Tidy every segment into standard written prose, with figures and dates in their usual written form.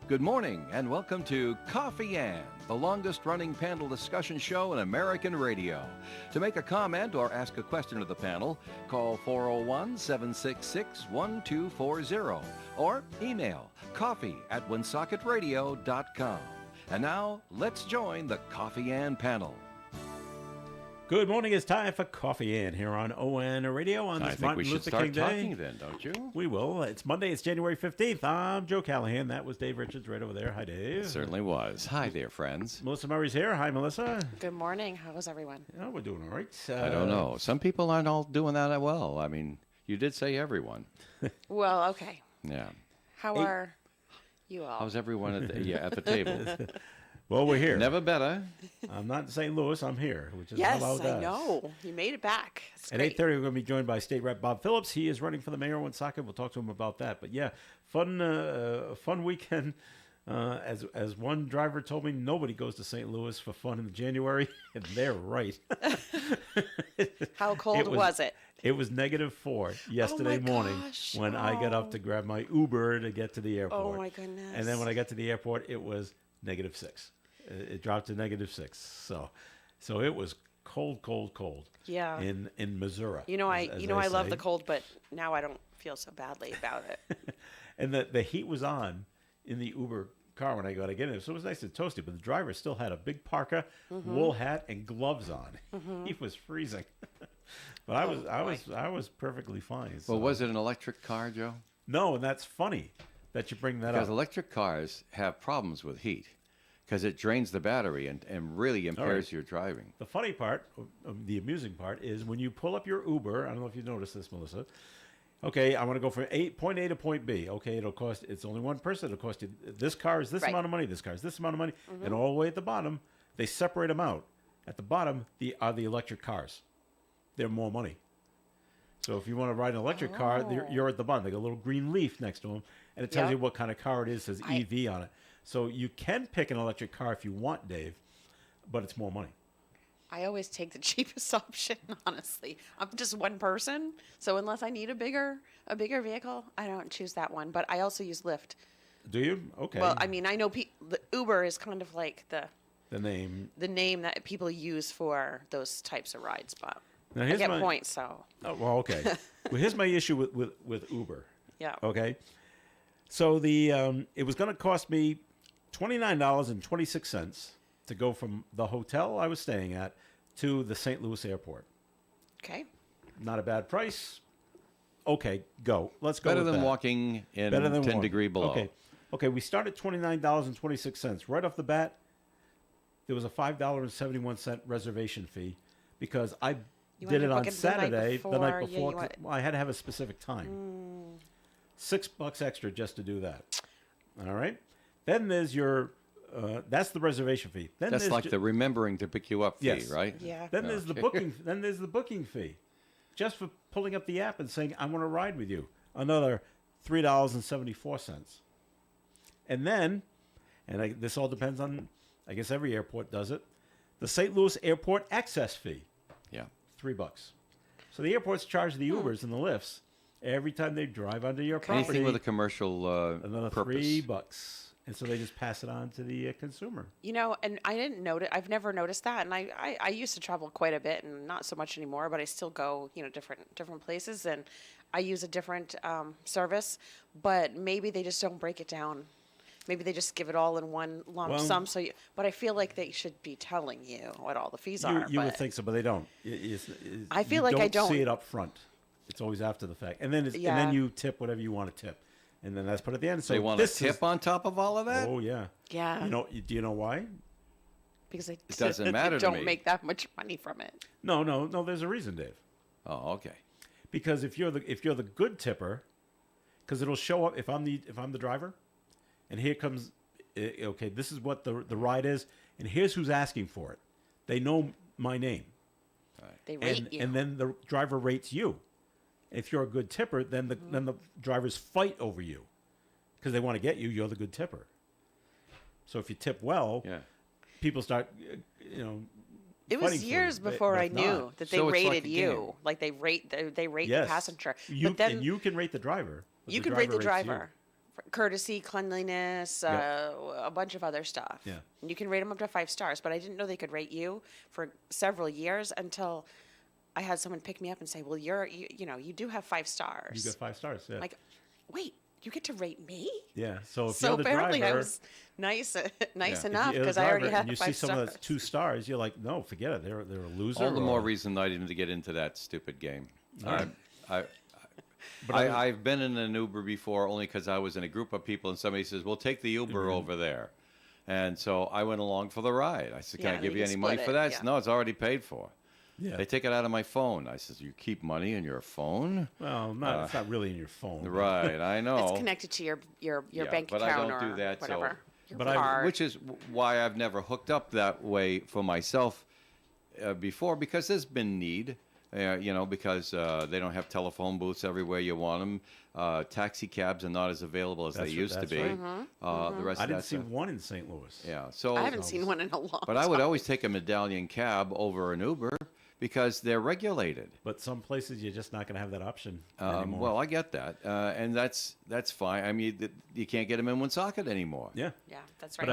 Good morning and welcome to Coffee Ann, the longest running panel discussion show in American radio. To make a comment or ask a question of the panel, call 401-766-1240 or email coffee@woonsocket.radio.com. And now, let's join the Coffee Ann panel. Good morning. It's time for Coffee Ann here on ON Radio on this Martin Luther King Day. I think we should start talking then, don't you? We will. It's Monday. It's January 15th. I'm Joe Callahan. That was Dave Richards right over there. Hi, Dave. It certainly was. Hi there, friends. Melissa Murray's here. Hi, Melissa. Good morning. How's everyone? Oh, we're doing all right. I don't know. Some people aren't all doing that well. I mean, you did say everyone. Well, okay. Yeah. How are you all? How's everyone at the table? Well, we're here. Never better. I'm not in St. Louis. I'm here, which is yes, how about that? I know. You made it back. It's At great. 8:30, we're going to be joined by State Rep Bob Phillips. He is running for the mayor of Woonsocket. We'll talk to him about that. But yeah, fun weekend. As one driver told me, nobody goes to St. Louis for fun in January, and they're right. How cold was it? It was -4 yesterday morning gosh. when I got up to grab my Uber to get to the airport. Oh, my goodness. And then when I got to the airport, it was -6. It dropped to -6. So it was cold. Yeah. In Missouri. I love the cold, but now I don't feel so badly about it. And the heat was on in the Uber car when I got to get in. So it was nice and toasty, but the driver still had a big parka, wool hat, and gloves on. He was freezing. But I was perfectly fine. So. Well, was it an electric car, Joe? No, and that's funny that you bring that Because up. electric cars have problems with heat because it drains the battery and really impairs your driving. The funny part, the amusing part, is when you pull up your Uber. I don't know if you noticed this, Melissa. Okay, I want to go from point A to point B. Okay, it's only one person. It'll cost you, this car is this Right. amount of money, this car is this amount of money. And all the way at the bottom, they separate them out. At the bottom are the electric cars. They're more money. So if you want to ride an electric car, you're at the bottom. They got a little green leaf next to them, and it tells Yep. you what kind of car it is. It says EV on it. So you can pick an electric car if you want, Dave, but it's more money. I always take the cheapest option, honestly. I'm just one person, so unless I need a bigger vehicle, I don't choose that one. But I also use Lyft. Do you? Okay. Well, I mean, I know the Uber is kind of like the name that people use for those types of rides, but Now, I here's get my- points, so Oh, well, okay. Well, here's my issue with Uber. yeah. Okay. So it was going to cost me $29.26 to go from the hotel I was staying at to the St. Louis airport. Okay. Not a bad price. Okay, go. Let's go. Better with than that. walking in Better than 10 walking. degree below. Okay. We start at $29.26. Right off the bat, there was a $5.71 reservation fee because I You did wanted it to on book it Saturday, the night yeah, before. you want- Well, I had to have a specific time. $6 extra just to do that. All right. Then there's your. That's the reservation fee. Then That's there's like the remembering to pick you up fee, Yes. right? Yeah. Then there's the booking. Then there's the booking fee, just for pulling up the app and saying I want to ride with you. Another $3.74. And then, this all depends on. I guess every airport does it. The St. Louis Airport access fee, Yeah. $3. So the airports charge the Ubers and the Lyfts every time they drive onto your property. Anything with a commercial another purpose. $3. And so they just pass it on to the consumer. And I didn't notice. I've never noticed that. And I used to travel quite a bit, and not so much anymore. But I still go, different places, and I use a different service. But maybe they just don't break it down. Maybe they just give it all in one lump sum. But I feel like they should be telling you what all the fees are. You would but think so, but they don't. I feel you like I don't. see it up front. It's always after the fact, and then you tip whatever you want to tip, and then that's put at the end. So They want a tip on top of all of that? Oh yeah. Yeah. Do you know why? because I It doesn't matter to don't me. make that much money from it. No. There's a reason, Dave. Oh, okay. Because if you're the good tipper, because it'll show up if I'm the driver, and here comes, okay, this is what the ride is, and here's who's asking for it. They know my name. They rate you. And then the driver rates you. If you're a good tipper, then the drivers fight over you because they want to get you. You're the good tipper. So if you tip well, Yeah. people start, It was years before I knew that they So it's like rated a you. game. Like they rate the Yes. passenger. You, but then and you can rate the driver. but you can rate the rates driver. courtesy, cleanliness, Yeah. a bunch of other stuff. Yeah. And you can rate them up to 5 stars, but I didn't know they could rate you for several years until I had someone pick me up and say, "Well, you do have 5 stars." You got 5 stars. Yeah. Like, wait, you get to rate me? Yeah. So if So you're the apparently driver, I was nice If enough you're the because I already driver had and you the 5 see someone stars. that's 2 stars, you're like, no, forget it. They're a loser. All the more or- reason not even to get into that stupid game. All right. I've been in an Uber before only because I was in a group of people and somebody says, well, take the Uber over there. And so I went along for the ride. I said, can Yeah, I give you you can any money split for it, that? He yeah. said, no, it's already paid for. Yeah. They take it out of my phone. I said, you keep money in your phone? Well, it's not really in your phone. Right, I know. It's connected to your Yeah, bank but I account don't or do that, so- whatever. Your But I- card. Which is why I've never hooked up that way for myself before, because there's been need, because they don't have telephone booths everywhere you want them. Taxi cabs are not as available as That's they right, used to that's be. right. The rest I of didn't that see stuff- one in St. Louis. Yeah, so I haven't seen one in a long but I would always take a medallion cab over an Uber because they're regulated. But some places you're just not going to have that option anymore. Well, I get that, and that's fine. I mean, you can't get them in Woonsocket anymore. yeah. Yeah, that's right.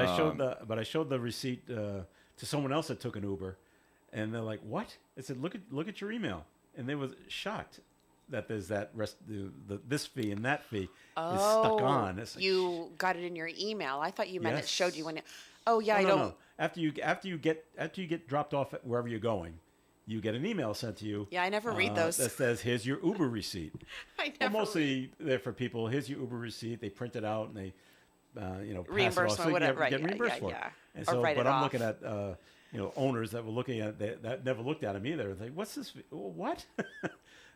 But I showed the receipt to someone else that took an Uber, and they're like, "What?" I said, "Look at your email," and they was shocked that there's that this fee and that fee is stuck on. It's like, You got it in your email. I thought you meant it showed you Yes. when. Oh yeah, no, I no, don't. no. After you get dropped off at wherever you're going, you get an email sent to you. Yeah, I never read those. That says, "Here's your Uber receipt." I Well, never mostly they're for people. Here's your Uber receipt. They print it out and they, pass it off. Reimbursement, So you whatever, get, right, get yeah, reimbursed yeah, for it. yeah. And Or so, write but it I'm off. looking at owners that were looking at that never looked at them either. It's like, what's this? What?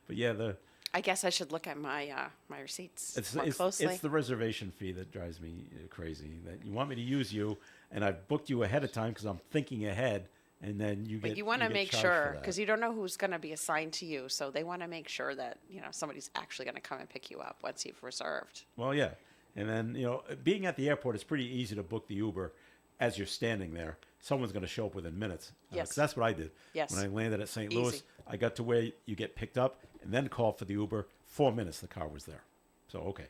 But yeah, I guess I should look at my my receipts more it's closely. the reservation fee that drives me crazy. That you want me to use you, and I've booked you ahead of time because I'm thinking ahead, and then you get. But you want to get make charged sure for that. because you don't know who's going to be assigned to you, so they want to make sure that somebody's actually going to come and pick you up once you've reserved. Well, yeah. And then, being at the airport, it's pretty easy to book the Uber as you're standing there. Someone's going to show up within minutes. 'Cause Yes. that's what I did. Yes. When I landed at St. Easy. Louis, I got to where you get picked up and then called for the Uber. 4 minutes, the car was there. So, okay.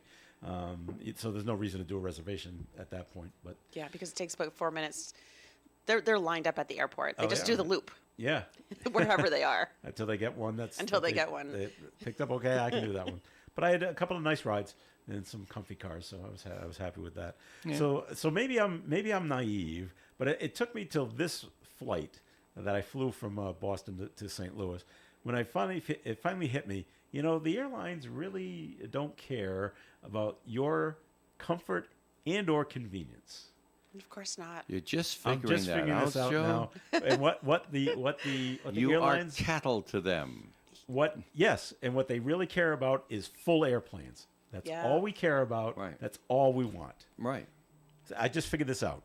So there's no reason to do a reservation at that point. But, Yeah, because it takes about 4 minutes. They're lined up at the airport. They Oh, just yeah. do the loop yeah, wherever they are. until they get one Until they get one. They picked up, okay, I can do that one. But I had a couple of nice rides and some comfy cars, so I was happy with that. So maybe I'm naive, but it took me till this flight that I flew from Boston to St. Louis when it finally hit me. The airlines really don't care about your comfort and or convenience. Of course not. You're just I'm figuring just that figuring out, this out Joe. now. And what the You airlines are cattle to them. Yes, and what they really care about is full airplanes. That's Yeah. all we care about. Right. That's all we want. Right. So I just figured this out.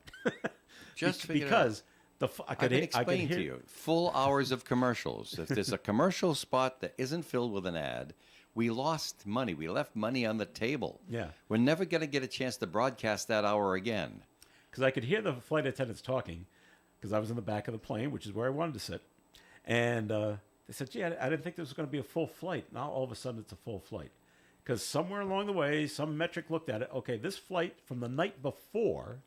Just figured it out. because I I've could been I could explaining hear to you. Full hours of commercials. If there's a commercial spot that isn't filled with an ad, we lost money. We left money on the table. Yeah. We're never going to get a chance to broadcast that hour again. because I could hear the flight attendants talking because I was in the back of the plane, which is where I wanted to sit, and they said, "Gee, I didn't think there was going to be a full flight." Now all of a sudden it's a full flight because somewhere along the way some metric looked at it. Okay, this flight from the night before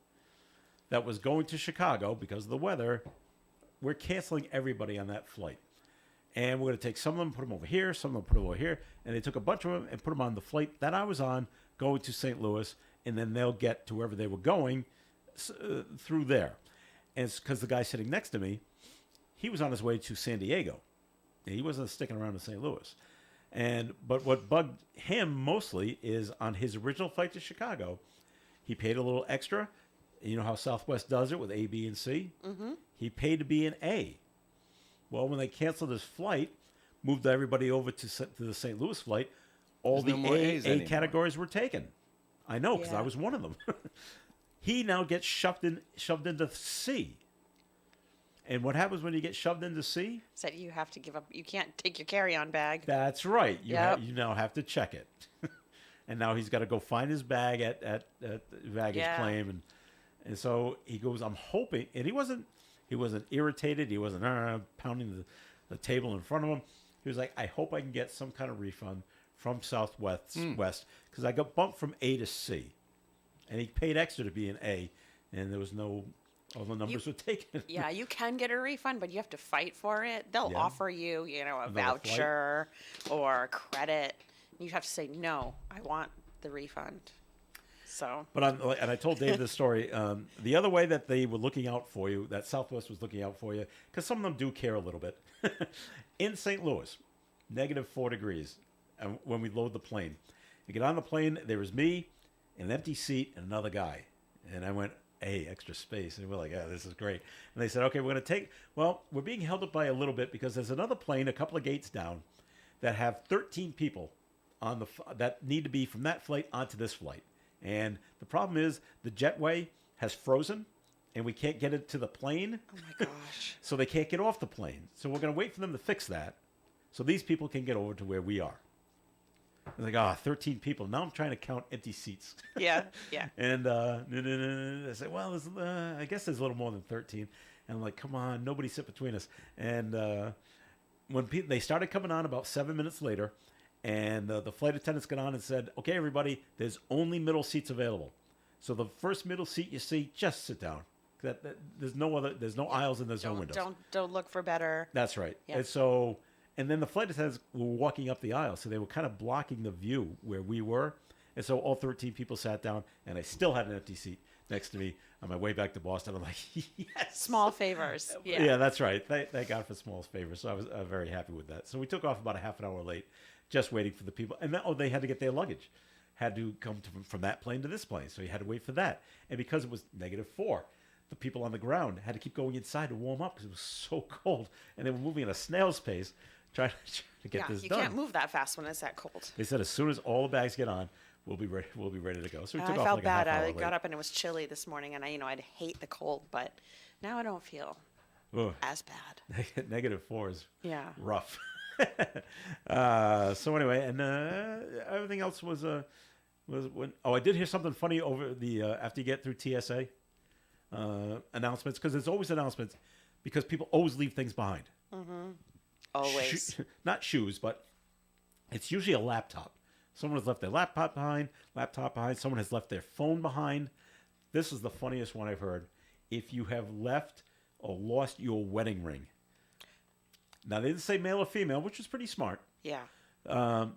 that was going to Chicago because of the weather, we're canceling everybody on that flight. And we're going to take some of them, put them over here, some of them put them over here. And they took a bunch of them and put them on the flight that I was on going to St. Louis. And then they'll get to wherever they were going through there. And it's because the guy sitting next to me, he was on his way to San Diego. And he wasn't sticking around in St. Louis. But what bugged him mostly is on his original flight to Chicago, he paid a little extra. You know how Southwest does it with A, B, and C? Mm-hmm. He paid to be an A. Well, when they canceled his flight, moved everybody over to the St. Louis flight, all There's no the more A A's anymore. categories were taken. I know, because Yeah. I was one of them. He now gets shoved into C. And what happens when you get shoved into C? Said you have to give up. You can't take your carry-on bag. That's right. Yep. You now have to check it. And now he's got to go find his bag at baggage Yeah. claim. And so he goes, I'm hoping, and he wasn't irritated. He wasn't pounding the table in front of him. He was like, I hope I can get some kind of refund from Southwest West because I got bumped from A to C. and he paid extra to be an A, and there was no, all the numbers were taken. Yeah, you can get a refund, but you have to fight for it. They'll Yeah. offer you, you know, a Another flight? voucher or credit. You have to say, no, I want the refund. So, But and I told Dave this story. The other way that they were looking out for you, that Southwest was looking out for you, because some of them do care a little bit. In St. Louis, -4 degrees, and when we load the plane, you get on the plane. There was me, an empty seat, and another guy. And I went, hey, extra space. And we're like, yeah, this is great. And they said, okay, we're going to take, well, we're being held up by a little bit because there's another plane a couple of gates down that have 13 people on that need to be from that flight onto this flight. And the problem is the jetway has frozen and we can't get it to the plane. oh my gosh. So they can't get off the plane. So we're going to wait for them to fix that so these people can get over to where we are. I'm like, 13 people. Now I'm trying to count empty seats. Yeah, yeah. And I said, well, I guess there's a little more than 13. And I'm like, come on, nobody sit between us. And when they started coming on about 7 minutes later, and the flight attendants got on and said, okay, everybody, there's only middle seats available. So the first middle seat you see, just sit down. There's no aisles and there's no windows. Don't look for better. That's right. Yeah. And then the flight attendants were walking up the aisle, so they were kind of blocking the view where we were. And so all 13 people sat down, and I still had an empty seat next to me on my way back to Boston. I'm like, yes. Small favors. Yeah. Yeah, that's right. Thank God for small favors. So I was very happy with that. So we took off about a half an hour late, just waiting for the people. And then, they had to get their luggage. Had to come from that plane to this plane. So you had to wait for that. And because it was -4, the people on the ground had to keep going inside to warm up because it was so cold. And they were moving at a snail's pace trying to get this you done. can't move that fast when it's that cold. They said as soon as all the bags get on, we'll be ready to go. So we took I off felt like bad. a half hour I got late. up and it was chilly this morning, and I'd hate the cold, but now I don't feel Ugh. as bad. -4 is Yeah. rough. So anyway, and everything else was when. Oh, I did hear something funny over the after you get through TSA announcements, because there's always announcements because people always leave things behind. Always. Not shoes, but it's usually a laptop. Someone has left their laptop behind. Someone has left their phone behind. This is the funniest one I've heard. If you have left or lost your wedding ring. Now, they didn't say male or female, which was pretty smart. Yeah.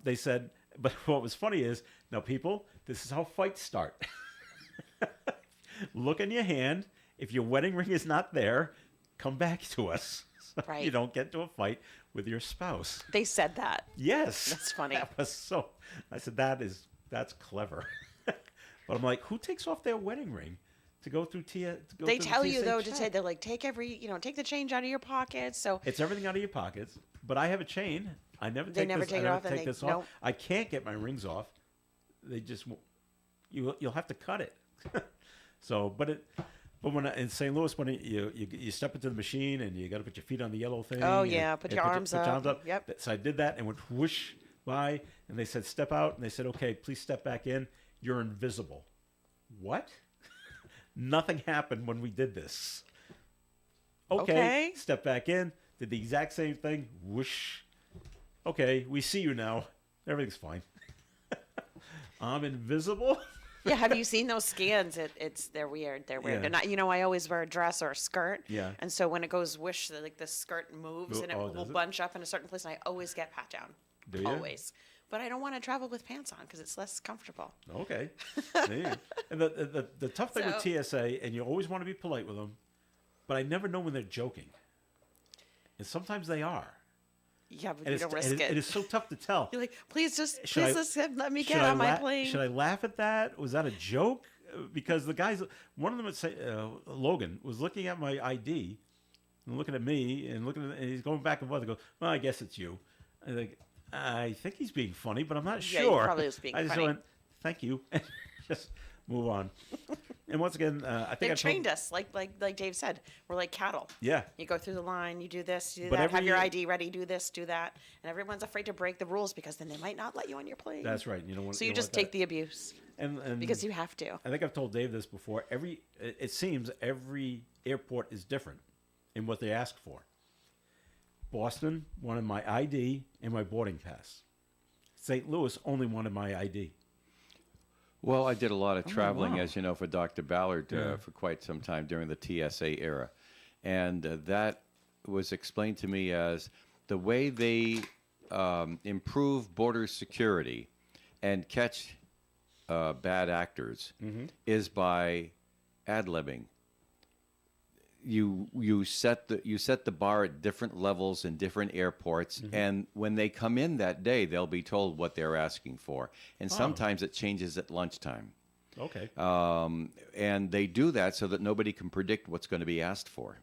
They said, but what was funny is, now, people, this is how fights start. Look in your hand. If your wedding ring is not there, come back to us. So Right. you don't get into a fight with your spouse. They said that. Yes. That's funny. That was so. I said, that's clever. But I'm like, who takes off their wedding ring to go through They tell you, TSA though, check? they're like, take the change out of your pockets. So It's everything out of your pockets. But I have a chain. I never They take never this. take I it never off, and take they- this off. nope. I can't get my rings off. They just you'll have to cut it. So, but when in St. Louis, when you step into the machine and you got to put your feet on the yellow thing. Oh, and- yeah, put and your arms up. Yep. So I did that and went whoosh by, and they said step out, and they said okay, please step back in. You're invisible. What? Nothing happened when we did this. Okay. Step back in. Did the exact same thing. Whoosh. Okay, we see you now. Everything's fine. I'm invisible. yeah, have you seen those scans? They're weird. They're weird. Yeah. And I always wear a dress or a skirt. Yeah. And so when it goes whoosh, the skirt moves and it Oh, will does it? bunch up in a certain place, and I always get pat down. Do you? Always. But I don't want to travel with pants on because it's less comfortable. Okay. There you go. And the tough thing with TSA, and you always want to be polite with them, but I never know when they're joking. And sometimes they are. Yeah, but And you don't risk it. it is so tough to tell. You're like, please Should just let me should get on my la- plane. Should I laugh at that? Was that a joke? Because the guys, one of them would say, Logan, was looking at my ID and looking at me and and he's going back and forth. I go, well, I guess it's you. I think he's being funny, but I'm not Yeah, he sure. probably was being I just funny. went, thank you, and just move on. And once again, I think They've I trained us, like Dave said. We're like cattle. Yeah. You go through the line, you do this, you do But that, have your every- ID ready, do this, do that, and everyone's afraid to break the rules because then they might not let you on your plane. That's right. You don't want. So you don't just want take the abuse that. and because you have to. I think I've told Dave this before. It seems every airport is different in what they ask for. Boston wanted my ID and my boarding pass. St. Louis only wanted my ID. Well, I did a lot of traveling, wow. as you know, for Dr. Ballard for quite some time during the TSA era. And that was explained to me as the way they improve border security and catch bad actors is by ad-libbing. You set the bar at different levels in different airports, and when they come in that day, they'll be told what they're asking for, and sometimes it changes at lunchtime. Okay. And they do that so that nobody can predict what's going to be asked for.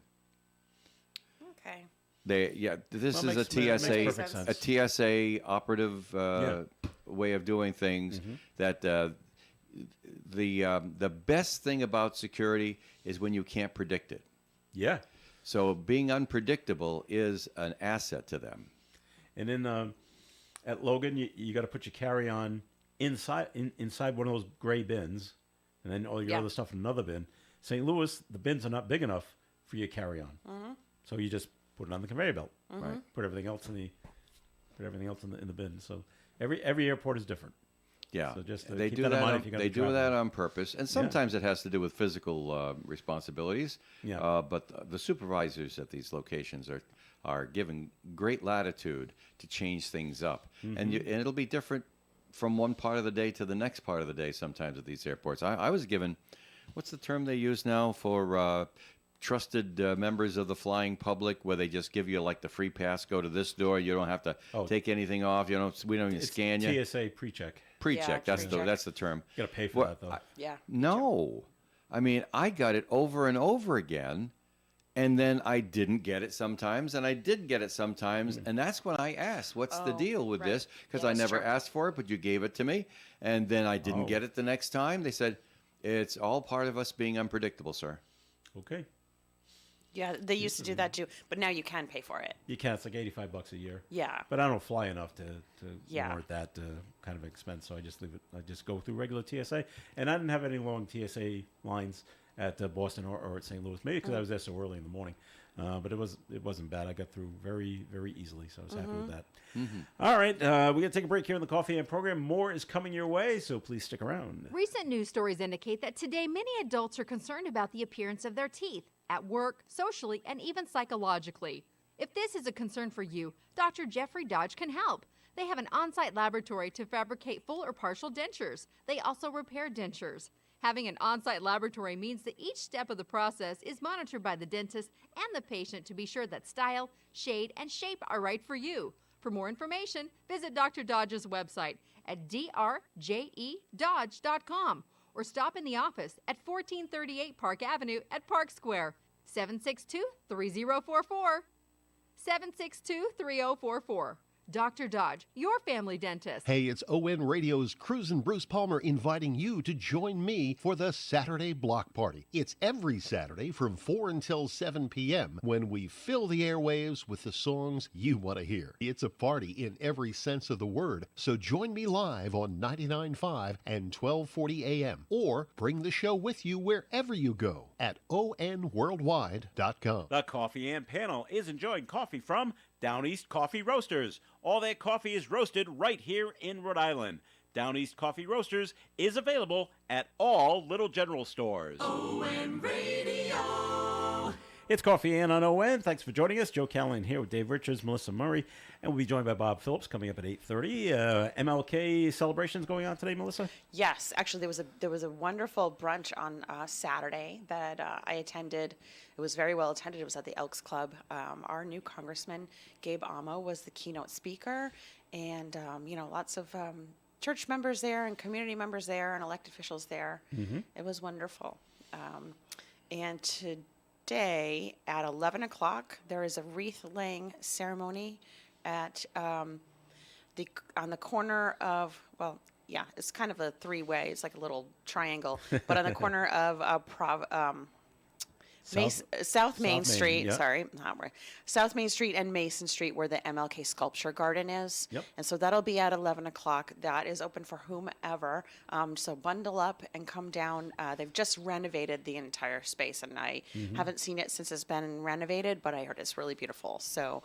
Okay. This Well, is makes perfect sense. a TSA operative way of doing things. That the best thing about security is when you can't predict it. Yeah. So being unpredictable is an asset to them. And then at Logan, you got to put your carry-on inside one of those gray bins, and then all your other stuff in another bin. St. Louis, the bins are not big enough for your carry-on, so you just put it on the conveyor belt. Right. Put everything else in the bin. So every airport is different. Yeah, So just they keep do that in that. mind if you're gonna They be do that traveling. on purpose, and sometimes it has to do with physical responsibilities. Yeah. But the supervisors at these locations are given great latitude to change things up, and it'll be different from one part of the day to the next part of the day. Sometimes at these airports, I was given, what's the term they use now for trusted members of the flying public, where they just give you like the free pass, go to this door, you don't have to take anything off, we don't even It's scan you. TSA pre-check. Pre-check, Yeah, that's the term. You got to pay for Well, that though. Yeah. No. I mean, I got it over and over again, and then I didn't get it sometimes, and I did get it sometimes, and that's when I asked, what's the deal with this? Because Yeah, I that's never true. asked for it, but you gave it to me, and then I didn't get it the next time. They said, it's all part of us being unpredictable, sir. Okay. Yeah, they used to do that too, but now you can pay for it. You can. It's like $85 a year. Yeah. But I don't fly enough to Yeah. warrant that kind of expense, so I just leave it. I just go through regular TSA, and I didn't have any long TSA lines at Boston or at St. Louis, maybe because I was there so early in the morning. But it wasn't bad. I got through very, very easily, so I was happy with that. All right, we're going to take a break here in the Coffee and program. More is coming your way, so please stick around. Recent news stories indicate that today many adults are concerned about the appearance of their teeth at work, socially, and even psychologically. If this is a concern for you, Dr. Jeffrey Dodge can help. They have an on-site laboratory to fabricate full or partial dentures. They also repair dentures. Having an on-site laboratory means that each step of the process is monitored by the dentist and the patient to be sure that style, shade, and shape are right for you. For more information, visit Dr. Dodge's website at drjedodge.com or stop in the office at 1438 Park Avenue at Park Square, 762-3044. 762-3044. Dr. Dodge, your family dentist. Hey, it's ON Radio's Cruz and Bruce Palmer inviting you to join me for the Saturday Block Party. It's every Saturday from 4 until 7 p.m. when we fill the airwaves with the songs you want to hear. It's a party in every sense of the word, so join me live on 99.5 and 1240 a.m. or bring the show with you wherever you go at onworldwide.com. The Coffee and Panel is enjoying coffee from Down East Coffee Roasters. All their coffee is roasted right here in Rhode Island. Down East Coffee Roasters is available at all Little General stores. ON Radio. It's Coffee and on ON. Thanks for joining us. Joe Callahan here with Dave Richards, Melissa Murray, and we'll be joined by Bob Phillips coming up at 8:30. MLK celebrations going on today, Melissa? Yes, actually, there was a wonderful brunch on Saturday that I attended. It was very well attended. It was at the Elks Club. Our new Congressman Gabe Amo was the keynote speaker, and lots of church members there and community members there and elected officials there. It was wonderful. And today at 11 o'clock, there is a wreath laying ceremony at on the corner of, it's kind of a three-way. It's like a little triangle, but on the corner of South Main Main, Street. yeah. Sorry, not right. South Main Street and Mason Street, where the MLK Sculpture Garden is. Yep. And so that'll be at 11 o'clock. That is open for whomever. So bundle up and come down. They've just renovated the entire space, and I haven't seen it since it's been renovated, but I heard it's really beautiful. So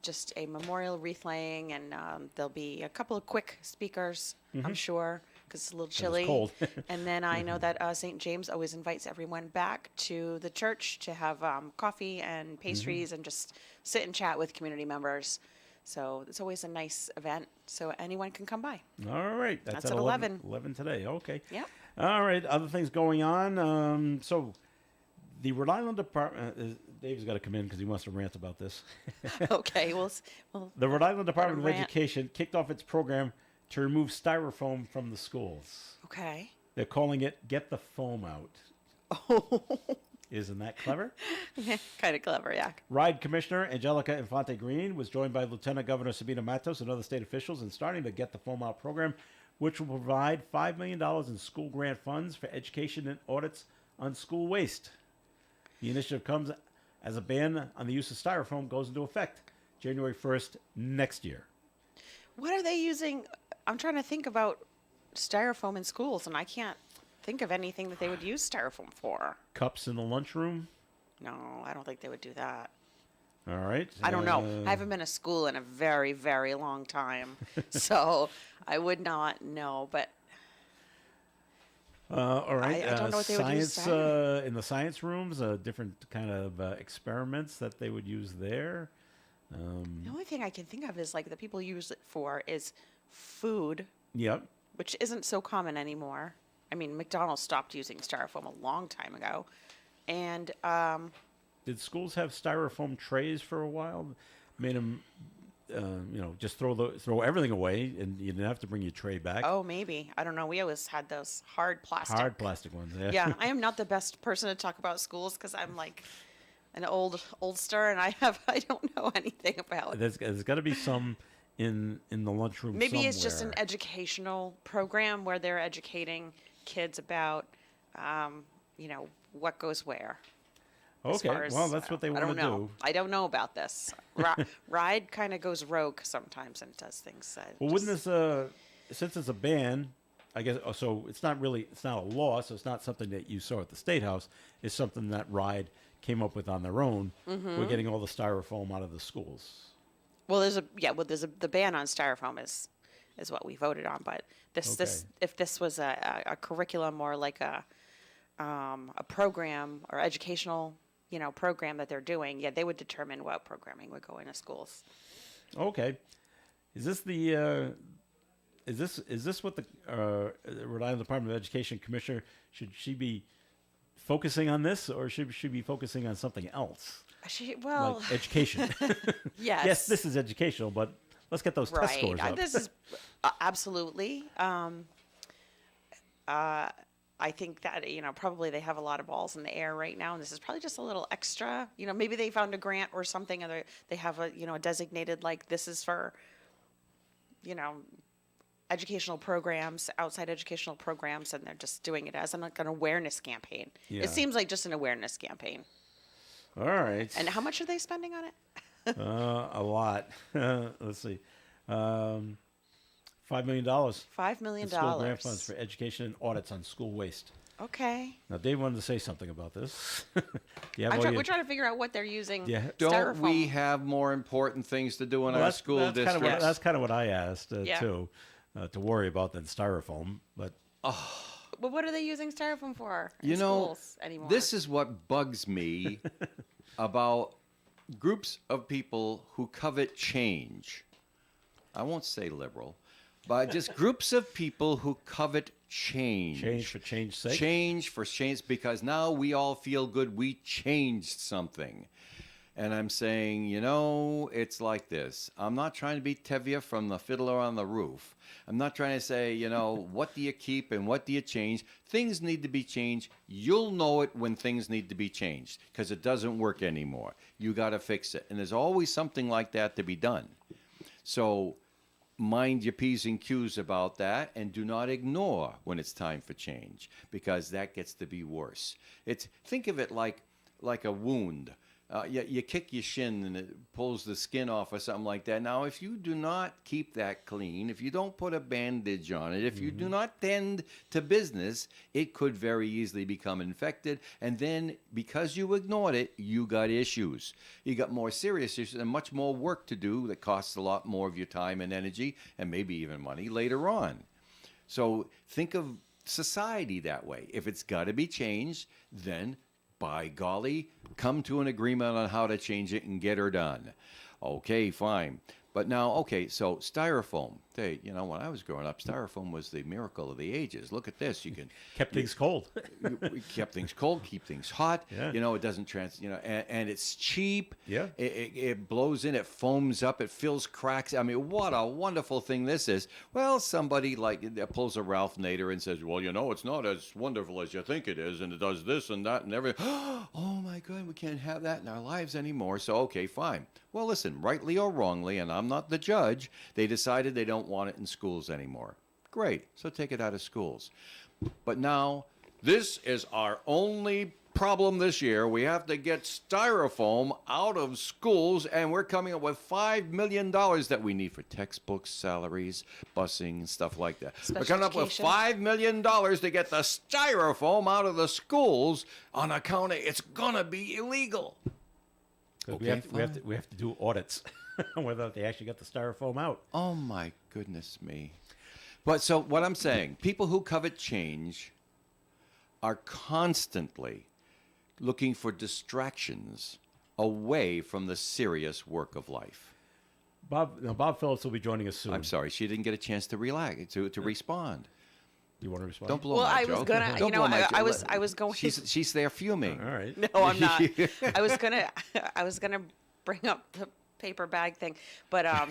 just a memorial wreath laying, and there'll be a couple of quick speakers, I'm sure, because it's a little chilly. cold. And then I know that St. James always invites everyone back to the church to have coffee and pastries and just sit and chat with community members. So it's always a nice event. So anyone can come by. All right. That's at 11. 11 today. Okay. Yep. All right. Other things going on. So the Rhode Island Department, Dave's got to come in because he wants to rant about this. Okay. Well, The Rhode Island Department of rant. Education kicked off its program to remove styrofoam from the schools. okay. They're calling it Get the Foam Out. Isn't that clever? Kind of clever, yeah. RIDE Commissioner Angelica Infante Green was joined by Lieutenant Governor Sabina Matos and other state officials in starting the Get the Foam Out program, which will provide $5 million in school grant funds for education and audits on school waste. The initiative comes as a ban on the use of styrofoam goes into effect January 1st next year. What are they using? I'm trying to think about styrofoam in schools, and I can't think of anything that they would use styrofoam for. Cups in the lunchroom. No, I don't think they would do that. All right. I don't know. I haven't been to school in a very, very long time, so I would not know. But All right. I don't know what they would use science in the science rooms, different kind of experiments that they would use there. the only thing I can think of is like the people use it for is food, Yep. which isn't so common anymore. I mean, McDonald's stopped using styrofoam a long time ago, and Did schools have styrofoam trays for a while? Made them, just throw everything away, and you didn't have to bring your tray back. oh, maybe I don't know. We always had those hard plastic. Hard plastic ones. Yeah. Yeah, I am not the best person to talk about schools because I'm like an oldster, and I don't know anything about. There's got to be some in the lunchroom. Maybe it's just an somewhere. educational program where they're educating kids about, what goes where. as Okay. far as- Well, that's what they I want don't to know. do. I don't know about this. Ride kind of goes rogue sometimes and does things that. Well, wouldn't this, since it's a ban, I guess, so it's not a law, so it's not something that you saw at the State House. It's something that RIDE came up with on their own. Mm-hmm. We're getting all the styrofoam out of the schools. Well, the ban on styrofoam is what we voted on, but this Okay. if this was a curriculum or like a program or educational program that they're doing, yeah, they would determine what programming would go into schools. Okay. Is this the is this what the Rhode Island Department of Education Commissioner should she be focusing on this, or should she be focusing on something else Well, like education? yes, Yes, this is educational, but let's get those test right. scores up. This is absolutely. I think that probably they have a lot of balls in the air right now, and this is probably just a little extra. Maybe they found a grant or something, and they have a designated like this is for educational programs, outside educational programs, and they're just doing it as an awareness campaign. Yeah. It seems like just an awareness campaign. All right. And how much are they spending on it? A lot. Let's see. $5 million. $5 million. School grant funds for education and audits on school waste. Okay. Now, Dave wanted to say something about this. Yeah, We're trying to figure out what they're using. Yeah. Don't styrofoam. we have more important things to do in our school that's districts? Kind of that's kind of what I asked Yeah. too, to worry about than styrofoam. But But what are they using styrofoam for in You know, schools anymore? this is what bugs me about groups of people who covet change. I won't say liberal, but just groups of people who covet change. change for change's sake. Change for change, because now we all feel good. We changed something. And I'm saying, it's like this. I'm not trying to be Tevye from the Fiddler on the Roof. I'm not trying to say, what do you keep and what do you change? Things need to be changed. You'll know it when things need to be changed because it doesn't work anymore. You got to fix it. And there's always something like that to be done. So mind your P's and Q's about that, and do not ignore when it's time for change, because that gets to be worse. Think of it like a wound. You kick your shin and it pulls the skin off or something like that. Now, if you do not keep that clean, if you don't put a bandage on it, if you do not tend to business, it could very easily become infected. And then, because you ignored it, you got issues. You got more serious issues and much more work to do that costs a lot more of your time and energy and maybe even money later on. So think of society that way. If it's got to be changed, then by golly, come to an agreement on how to change it and get her done. Okay, fine. But now, okay, so styrofoam. Hey, you know, when I was growing up, styrofoam was the miracle of the ages. Look at this. You can Kept things cold. we kept things cold, keep things hot. Yeah. You know, it doesn't and it's cheap. Yeah. It blows in, it foams up, it fills cracks. I mean, what a wonderful thing this is. Well, somebody pulls a Ralph Nader and says, well, you know, it's not as wonderful as you think it is, and it does this and that and everything. Oh my God, we can't have that in our lives anymore. So, okay, fine. Well, listen, rightly or wrongly, and I'm not the judge, they decided they don't want it in schools anymore. Great. So take it out of schools. But now, this is our only problem this year. We have to get styrofoam out of schools, and we're coming up with $5 million that we need for textbooks, salaries, busing, and stuff like that. Special we're coming up with education. $5 million to get the styrofoam out of the schools on account of it's going to be illegal. 'Cause Okay, we have to do audits whether they actually got the styrofoam out. Oh my goodness me. But so what I'm saying, people who covet change are constantly looking for distractions away from the serious work of life. Bob Phillips will be joining us soon. I'm sorry, she didn't get a chance to relax, to respond. You want to respond? Don't blow Well, my I joke. was gonna, Don't you know, blow my I joke. was going. She's there fuming. All right. No, I'm not. I was gonna bring up the paper bag thing, but I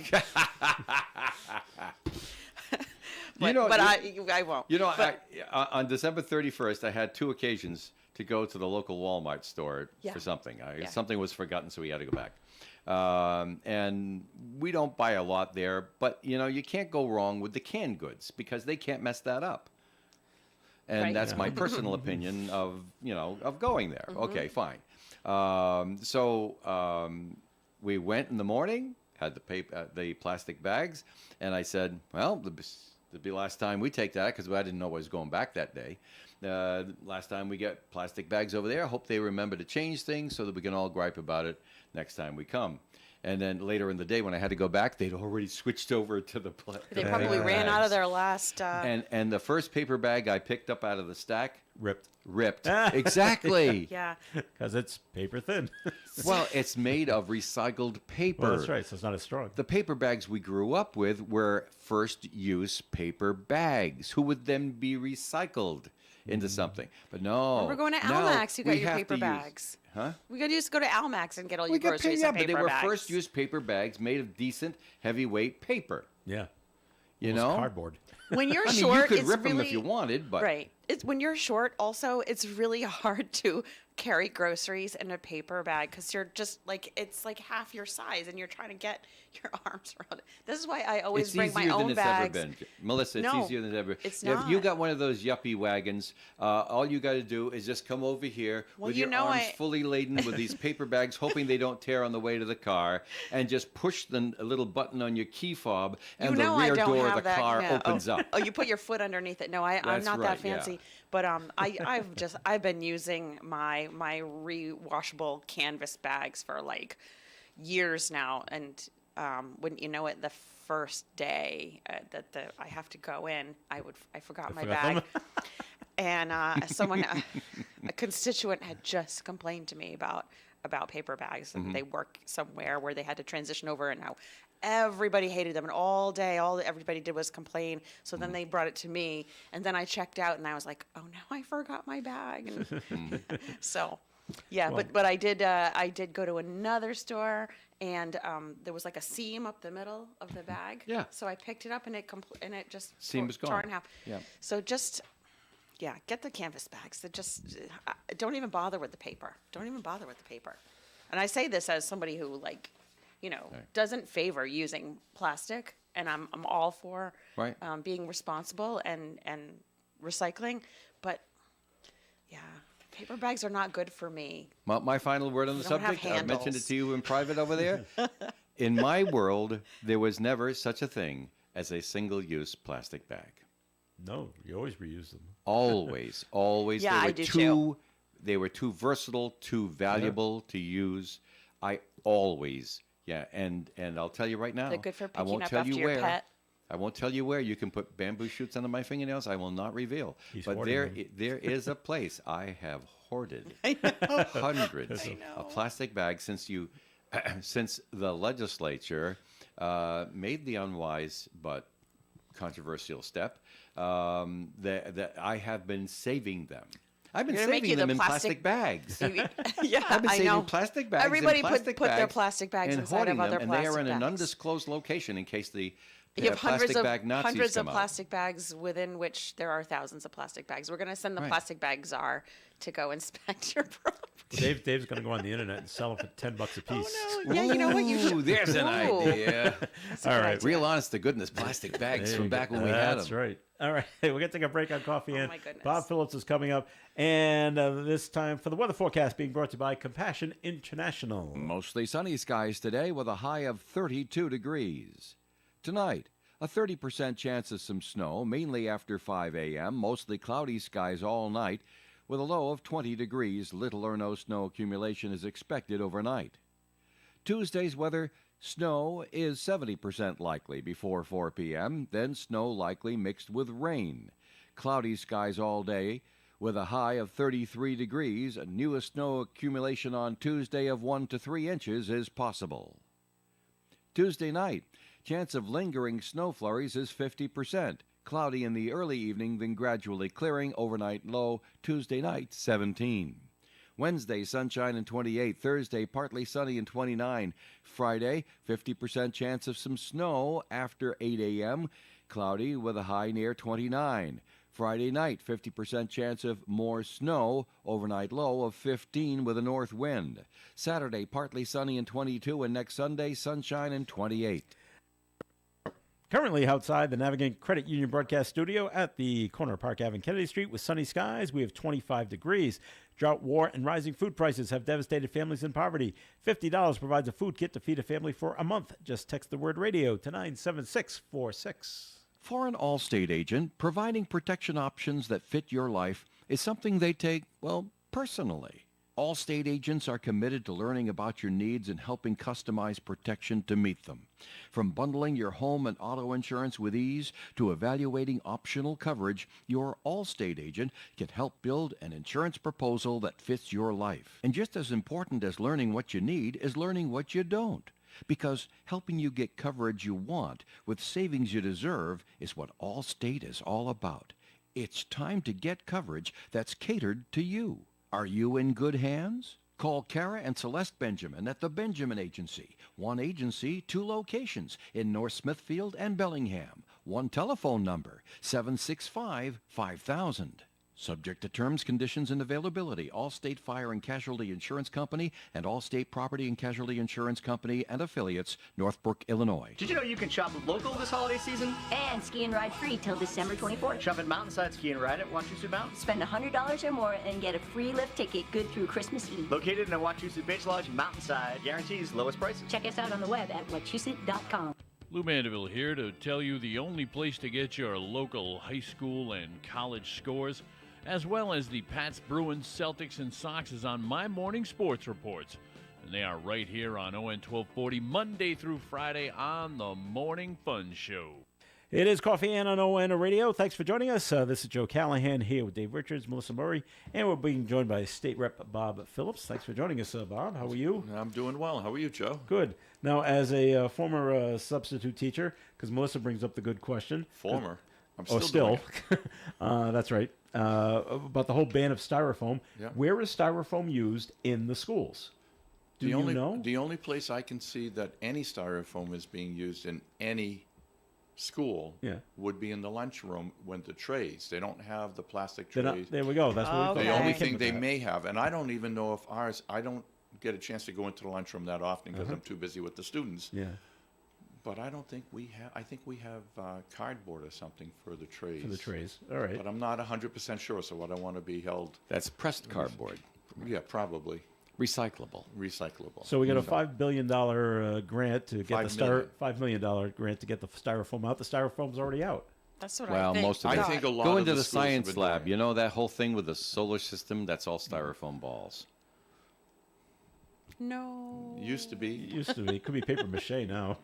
won't. You know, But- on December 31st, I had two occasions to go to the local Walmart store Yeah. for something. Yeah. Something was forgotten, so we had to go back. And we don't buy a lot there, but, you know, you can't go wrong with the canned goods because they can't mess that up. And Right. that's my personal opinion of, you know, of going there. Mm-hmm. Okay, fine. We went in the morning, had the plastic bags, and I said, well, it'll be the last time we take that because I didn't know I was going back that day. Last time we get plastic bags over there. I hope they remember to change things so that we can all gripe about it next time we come. And then later in the day when I had to go back, they'd already switched over to the They probably ran out of their last. And the first paper bag I picked up out of the stack Ripped. Exactly. Yeah. Because it's paper thin. Well, it's made of recycled paper. Well, that's right. So it's not as strong. The paper bags we grew up with were first-use paper bags, who would then be recycled into something. But no. We're going to now Almax. You got we your have paper to bags. Huh? We got to just go to Almax and get all We your got groceries yeah, in but paper they were bags. first-use paper bags made of decent, heavyweight paper. Yeah. You Almost know? cardboard. When you're I mean, short, you could it's rip really them if you wanted, but right. It's when you're short. Also, it's really hard to carry groceries in a paper bag because you're just like it's like half your size, and you're trying to get your arms around it. This is why I always it's bring easier my than own it's bags. ever been. Melissa, it's No, easier than ever. it's If you not. got one of those yuppie wagons, all you got to do is just come over here Well, with you your know arms I- fully laden with these paper bags, hoping they don't tear on the way to the car, and just push a little button on your key fob, and You know the I rear don't door of have the that. car Yeah. opens up. Oh, you put your foot underneath it. No, I'm That's not right, that fancy. yeah. But I've been using my rewashable canvas bags for like years now, and wouldn't you know it, the first day that I have to go in, I forgot my forgot bag, them? and a constituent had just complained to me about paper bags, and they work somewhere where they had to transition over, and now everybody hated them, and all day everybody did was complain. So then they brought it to me, and then I checked out, and I was like, oh, now I forgot my bag. And so yeah, but I did go to another store, and there was like a seam up the middle of the bag. Yeah. So I picked it up, and it just Seam was tore gone. in half. Yeah. So just get the canvas bags. That just don't even bother with the paper. Don't even bother with the paper. And I say this as somebody who doesn't favor using plastic, and I'm all for Right. being responsible and recycling, but yeah, paper bags are not good for me. My final word on the They don't have subject, I've mentioned it handles. to you in private over there. In my world, there was never such a thing as a single-use plastic bag. No, you always reuse them. Always. Yeah, they I were do too, too. They were too versatile, too valuable to use. I always, and I'll tell you right now. They're good for I picking won't up tell after you your where. pet. I won't tell you where you can put bamboo shoots under my fingernails. I will not reveal. He's But hoarding there, them. there is a place I have hoarded hundreds of plastic bags since the legislature made the unwise but controversial step that I have been saving them. I've been You're gonna make saving you the them in plastic- plastic bags. Yeah, I've been I saving know. plastic bags. Everybody in put plastic their bags plastic bags and inside hoarding of other them, and they are plastic in an bags. undisclosed location in case the You have plastic bag Nazis hundreds come of out. plastic bags within which there are thousands of plastic bags. We're going to send the Right. plastic bag czar to go inspect your property. Dave's going to go on the internet and sell them for $10 a piece. Yeah, you know what? You Ooh, should. there's an Ooh. idea. That's a All good right. idea. Real honest to goodness plastic bags There from you back go. when we had them. That's right. All right. We're going to take a break on Coffee and my goodness. Bob Phillips is coming up. And this time for the weather forecast being brought to you by Compassion International. Mostly sunny skies today with a high of 32 degrees. Tonight, a 30% chance of some snow, mainly after 5 a.m., mostly cloudy skies all night, with a low of 20 degrees. Little or no snow accumulation is expected overnight. Tuesday's weather, snow is 70% likely before 4 p.m., then snow likely mixed with rain. Cloudy skies all day, with a high of 33 degrees. Newest snow accumulation on Tuesday of 1 to 3 inches is possible. Tuesday night, chance of lingering snow flurries is 50%. Cloudy in the early evening, then gradually clearing. Overnight low Tuesday night, 17. Wednesday, sunshine and 28. Thursday, partly sunny and 29. Friday, 50% chance of some snow after 8 a.m. Cloudy with a high near 29. Friday night, 50% chance of more snow. Overnight low of 15 with a north wind. Saturday, partly sunny and 22. And next Sunday, sunshine and 28. Currently outside the Navigant Credit Union broadcast studio at the corner of Park Ave and Kennedy Street with sunny skies, we have 25 degrees. Drought, war, and rising food prices have devastated families in poverty. $50 provides a food kit to feed a family for a month. Just text the word radio to 97646. For an Allstate agent, providing protection options that fit your life is something they take, well, personally. Allstate agents are committed to learning about your needs and helping customize protection to meet them. From bundling your home and auto insurance with ease to evaluating optional coverage, your Allstate agent can help build an insurance proposal that fits your life. And just as important as learning what you need is learning what you don't. Because helping you get coverage you want with savings you deserve is what Allstate is all about. It's time to get coverage that's catered to you. Are you in good hands? Call Kara and Celeste Benjamin at the Benjamin Agency. One agency, 2 locations in North Smithfield and Bellingham. One telephone number, 765-5000. Subject to terms, conditions, and availability. Allstate Fire and Casualty Insurance Company and Allstate Property and Casualty Insurance Company and affiliates, Northbrook, Illinois. Did you know you can shop local this holiday season? And ski and ride free till December 24th. Shop at Mountainside Ski and Ride at Wachusett Mountain. Spend $100 or more and get a free lift ticket good through Christmas Eve. Located in a Wachusett Beach Lodge, Mountainside guarantees lowest prices. Check us out on the web at wachusett.com. Lou Mandeville here to tell you the only place to get your local high school and college scores, as well as the Pats, Bruins, Celtics, and Sox is on My Morning Sports Reports. And they are right here on ON 1240, Monday through Friday on the Morning Fun Show. It is Coffee and on ON Radio. Thanks for joining us. This is Joe Callahan here with Dave Richards, Melissa Murray, and we're being joined by State Rep Bob Phillips. Thanks for joining us, Bob. How are you? I'm doing well. How are you, Joe? Good. Now, as a former substitute teacher, because Melissa brings up the good question. Former. I'm Oh, still. still. That's right. About the whole ban of styrofoam. Yeah. Where is styrofoam used in the schools? Do you know? The only place I can see that any styrofoam is being used in any school would be in the lunchroom when the trays. They don't have the plastic They're trays. not, there we go. That's what we The thought. only Okay. thing they may have, and I don't even know if ours, I don't get a chance to go into the lunchroom that often because I'm too busy with the students. Yeah, But I don't think we have, I think we have cardboard or something for the trays. for the trays. All right. But I'm not 100% sure, so I don't want to be held. That's pressed cardboard, Yeah, probably. recyclable. Recyclable. So we got a $5 billion grant to get $5 million. $5 million grant to get the styrofoam out. The styrofoam's already out. That's what Well, I think. most of I it. think a lot Go of into the the schools have science been lab. doing it. You know that whole thing with the solar system? That's all styrofoam balls. No. Used to be. It used to be. It could be paper mache now.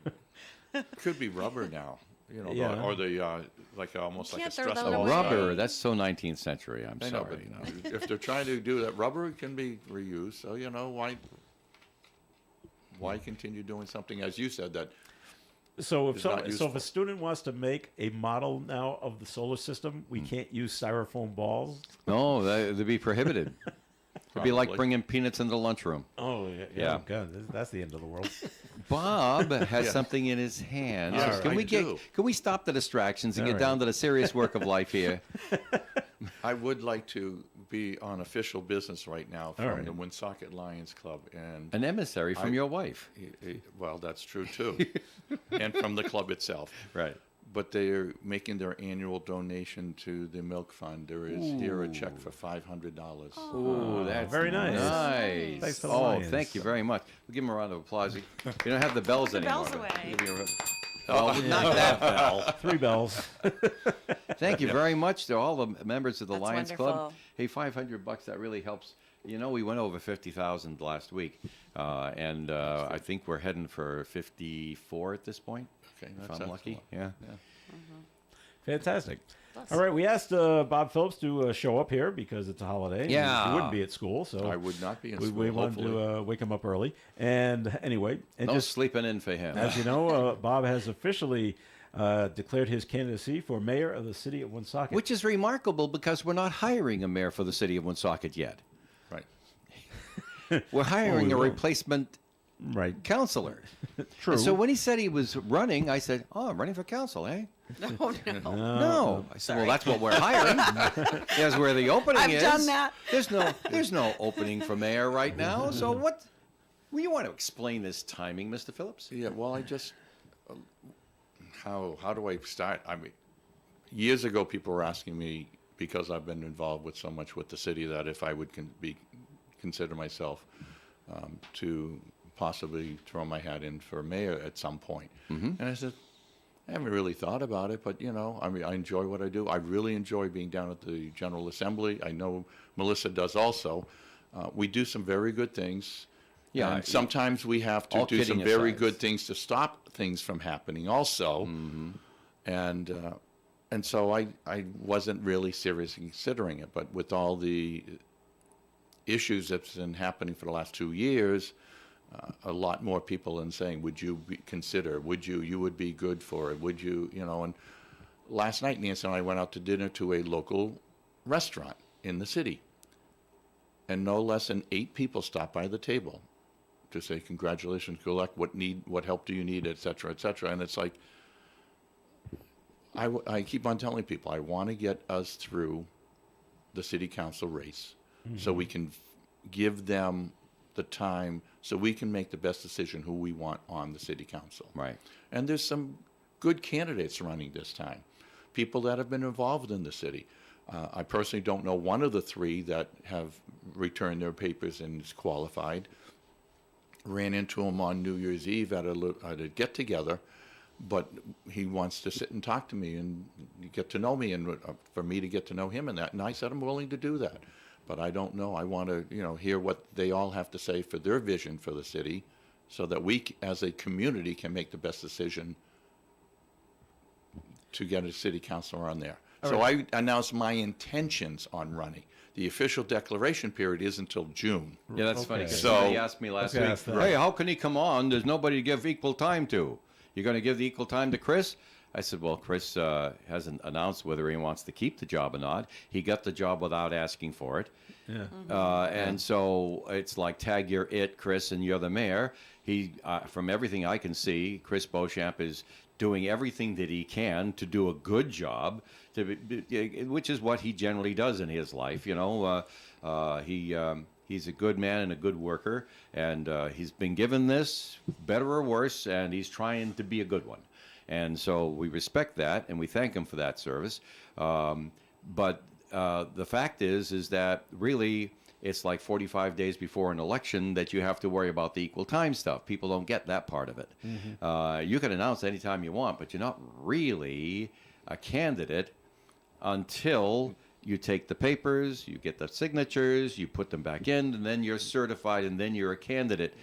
Could be rubber now. you know, Yeah. or the like almost like a Can't throw stress them ball. away. Rubber, that's so 19th century. I'm I know, sorry. but if they're trying to do that, rubber can be reused. So you know why continue doing something as you said that So is not if useful. a student wants to make a model now of the solar system, we can't use styrofoam balls. No, they'd be prohibited. It'd be like Probably. bringing peanuts into the lunchroom. Oh yeah, Yeah. Oh, God, that's the end of the world. Bob has Yeah. something in his hand. Yeah, So can I we do. can we stop the distractions and All get right. down to the serious work of life here? I would like to be on official business right now from right. the Woonsocket Lions Club and An emissary from your wife. well, that's true too, and from the club itself. Right. But they are making their annual donation to the Milk Fund. There is here a check for $500. Ooh, that's very nice. Nice. Thanks to the Oh, Lions. thank you very much. We'll give him a round of applause. You don't have the bells the anymore. bells but away. give you oh, not that bell. 3 bells. Thank you very much to all the members of the That's Lions Club. wonderful. Hey, $500, that really helps. You know, we went over 50,000 last week, and I think we're heading for 54 at this point. Okay, if that's I'm lucky. excellent. Yeah. Fantastic. All right, we asked Bob Phillips to show up here because it's a holiday. and Yeah. he wouldn't be at school, so I would not be in we school, wanted hopefully. to wake him up early. And anyway, and No just sleeping in for him. as you know, Bob has officially declared his candidacy for mayor of the city of Woonsocket. Which is remarkable because we're not hiring a mayor for the city of Woonsocket yet. Right. We're hiring we a will. replacement right, councilor. true. And so when he said he was running, I said, "Oh, I'm running for council, eh?" No, no. No. I said, "Well, that's what we're hiring. That's where the opening I've is." done that. There's no opening for mayor right now. So what? Well, you want to explain this timing, Mr. Phillips? Yeah, well, I just how do I start? I mean, years ago, people were asking me because I've been involved with so much with the city that if I would consider myself to possibly throw my hat in for mayor at some point. And I said, I haven't really thought about it, but you know, I mean, I enjoy what I do. I really enjoy being down at the General Assembly. I know Melissa does also. We do some very good things. Yeah, And sometimes we have to all do some kidding very aside. good things to stop things from happening also. And so I wasn't really seriously considering it. But with all the issues that's been happening for the last 2 years, a lot more people are saying, would you consider, you would be good for it, would you, you know, and last night Nancy and I went out to dinner to a local restaurant in the city. And no less than 8 people stopped by the table to say, congratulations, good luck, what help do you need, et cetera, et cetera. And it's like, I keep on telling people, I want to get us through the city council race so we can give them the time so we can make the best decision who we want on the city council. Right. And there's some good candidates running this time, people that have been involved in the city. I personally don't know one of the 3 that have returned their papers and is qualified. Ran into him on New Year's Eve at a get-together, but he wants to sit and talk to me and get to know me, and for me to get to know him and that. And I said I'm willing to do that, but I don't know. I want to, you know, hear what they all have to say for their vision for the city, so that we, as a community, can make the best decision to get a city councilor on there. So I announced my intentions on running. The official declaration period is until June. Yeah, that's funny. 'Cause So- somebody asked me last Okay, week, that's that. "Hey, how can he come on? There's nobody to give equal time to. You're going to give the equal time to Chris?" I said, "Well, Chris hasn't announced whether he wants to keep the job or not. He got the job without asking for it. Yeah. And so it's like, tag you're it, Chris, and you're the mayor." He, from everything I can see, Chris Beauchamp is doing everything that he can to do a good job, which is what he generally does in his life. You know, he's a good man and a good worker, and he's been given this, better or worse, and he's trying to be a good one. And so we respect that, and we thank him for that service. But the fact is that really it's like 45 days before an election that you have to worry about the equal time stuff. People don't get that part of it. You can announce anytime you want, but you're not really a candidate until you take the papers, you get the signatures, you put them back in, and then you're certified, and then you're a candidate.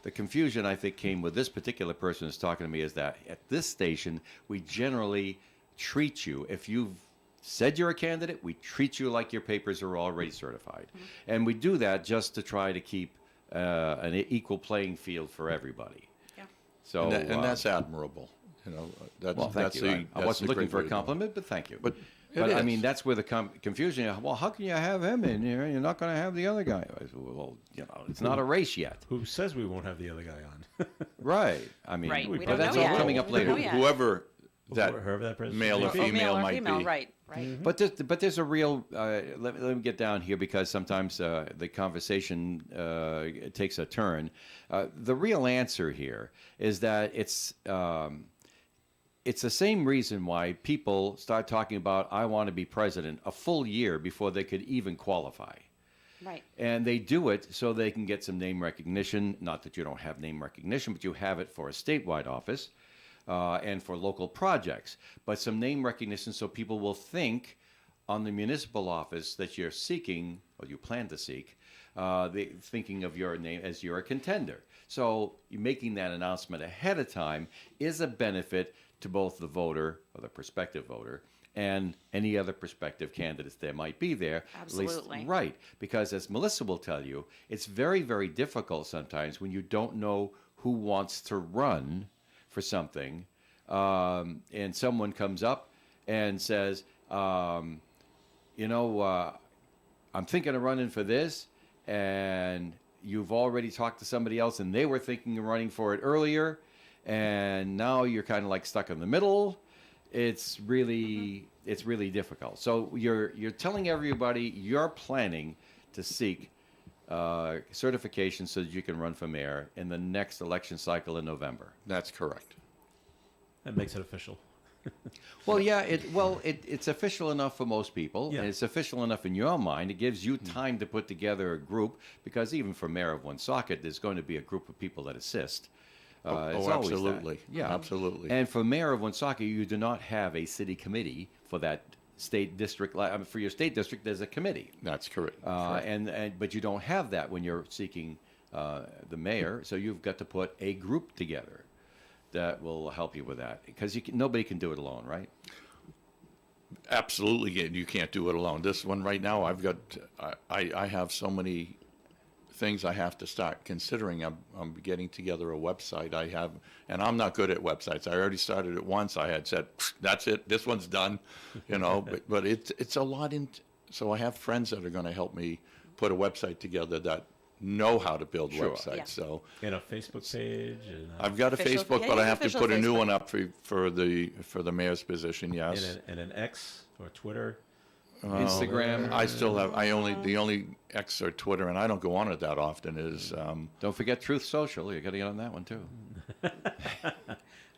the confusion I think came with this particular person who's talking to me is that at this station we generally treat you, if you've said you're a candidate, we treat you like your papers are already certified, and we do that just to try to keep an equal playing field for everybody. Yeah. So and that's admirable. You know, that's well, thank that's you. the I that's wasn't the looking great for way a to go. compliment, but thank you. But But it I is. mean, that's where the confusion. Well, how can you have him in here? You're not going to have the other guy. I said, well, you know, it's not a race yet, Who says we won't have the other guy on? right? I mean, Right, we but don't that's know all yet. coming up We don't later. know yet. Whoever that Whoever that person male or is. female or might female, be. right, right. But there's a real. Let me get down here because sometimes the conversation takes a turn. The real answer here is that it's the same reason why people start talking about I want to be president a full year before they could even qualify. Right. And they do it so they can get some name recognition. Not that you don't have name recognition, but you have it for a statewide office and for local projects. But some name recognition so people will think on the municipal office that you're seeking, or you plan to seek, thinking of your name as you're a contender. So you making that announcement ahead of time is a benefit to both the voter or the prospective voter and any other prospective candidates there might be there. Absolutely. At least, right. Because as Melissa will tell you, it's very, very difficult sometimes when you don't know who wants to run for something. And someone comes up and says, I'm thinking of running for this. And you've already talked to somebody else and they were thinking of running for it earlier. And now you're kind of like stuck in the middle. It's really difficult. So you're telling everybody you're planning to seek certification so that you can run for mayor in the next election cycle in November. That's correct. That makes it official. Well, yeah, it's official enough for most people, Yeah. and it's official enough in your mind. It gives you time to put together a group, because even for mayor of Woonsocket, there's going to be a group of people that assist. It's always that. Absolutely. Yeah, Absolutely. And for mayor of Woonsocket, you do not have a city committee for that state district. For your state district, there's a committee. That's correct. But you don't have that when you're seeking the mayor. So you've got to put a group together that will help you with that, because nobody can do it alone, right? Absolutely, you can't do it alone. This one right now, I have so many things I have to start considering. I'm getting together a website. And I'm not good at websites. I already started it once. I had said, that's it. This one's done, but it's a lot so I have friends that are going to help me put a website together that know how to build Sure. websites. Yeah. So And a Facebook page. And I've got a Official- Facebook, yeah, but you I have have to official put a new Facebook. one up for the mayor's position. Yes. and an X or Twitter. Instagram. I still have. The only X or Twitter, and I don't go on it that often. Is Don't forget Truth Social. You got to get on that one too.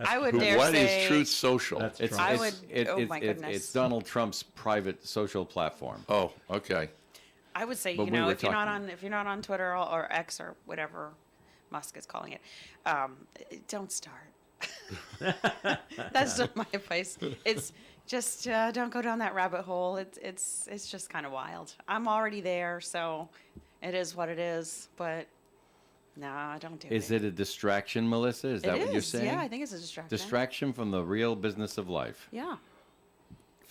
I would dare what say is Truth Social? That's It's, Trump. I it's- would- it- oh it- my it- goodness. It's Donald Trump's private social platform. Oh, okay. I would say, But we were if you're not on Twitter or X or whatever Musk is calling it, don't start. That's just my advice. It's just don't go down that rabbit hole. It's just kind of wild. I'm already there, so it is what it is. But no, don't do it. Is it a distraction, Melissa? Is that It what you're is, saying? yeah, I think it's a distraction. Distraction from the real business of life. Yeah.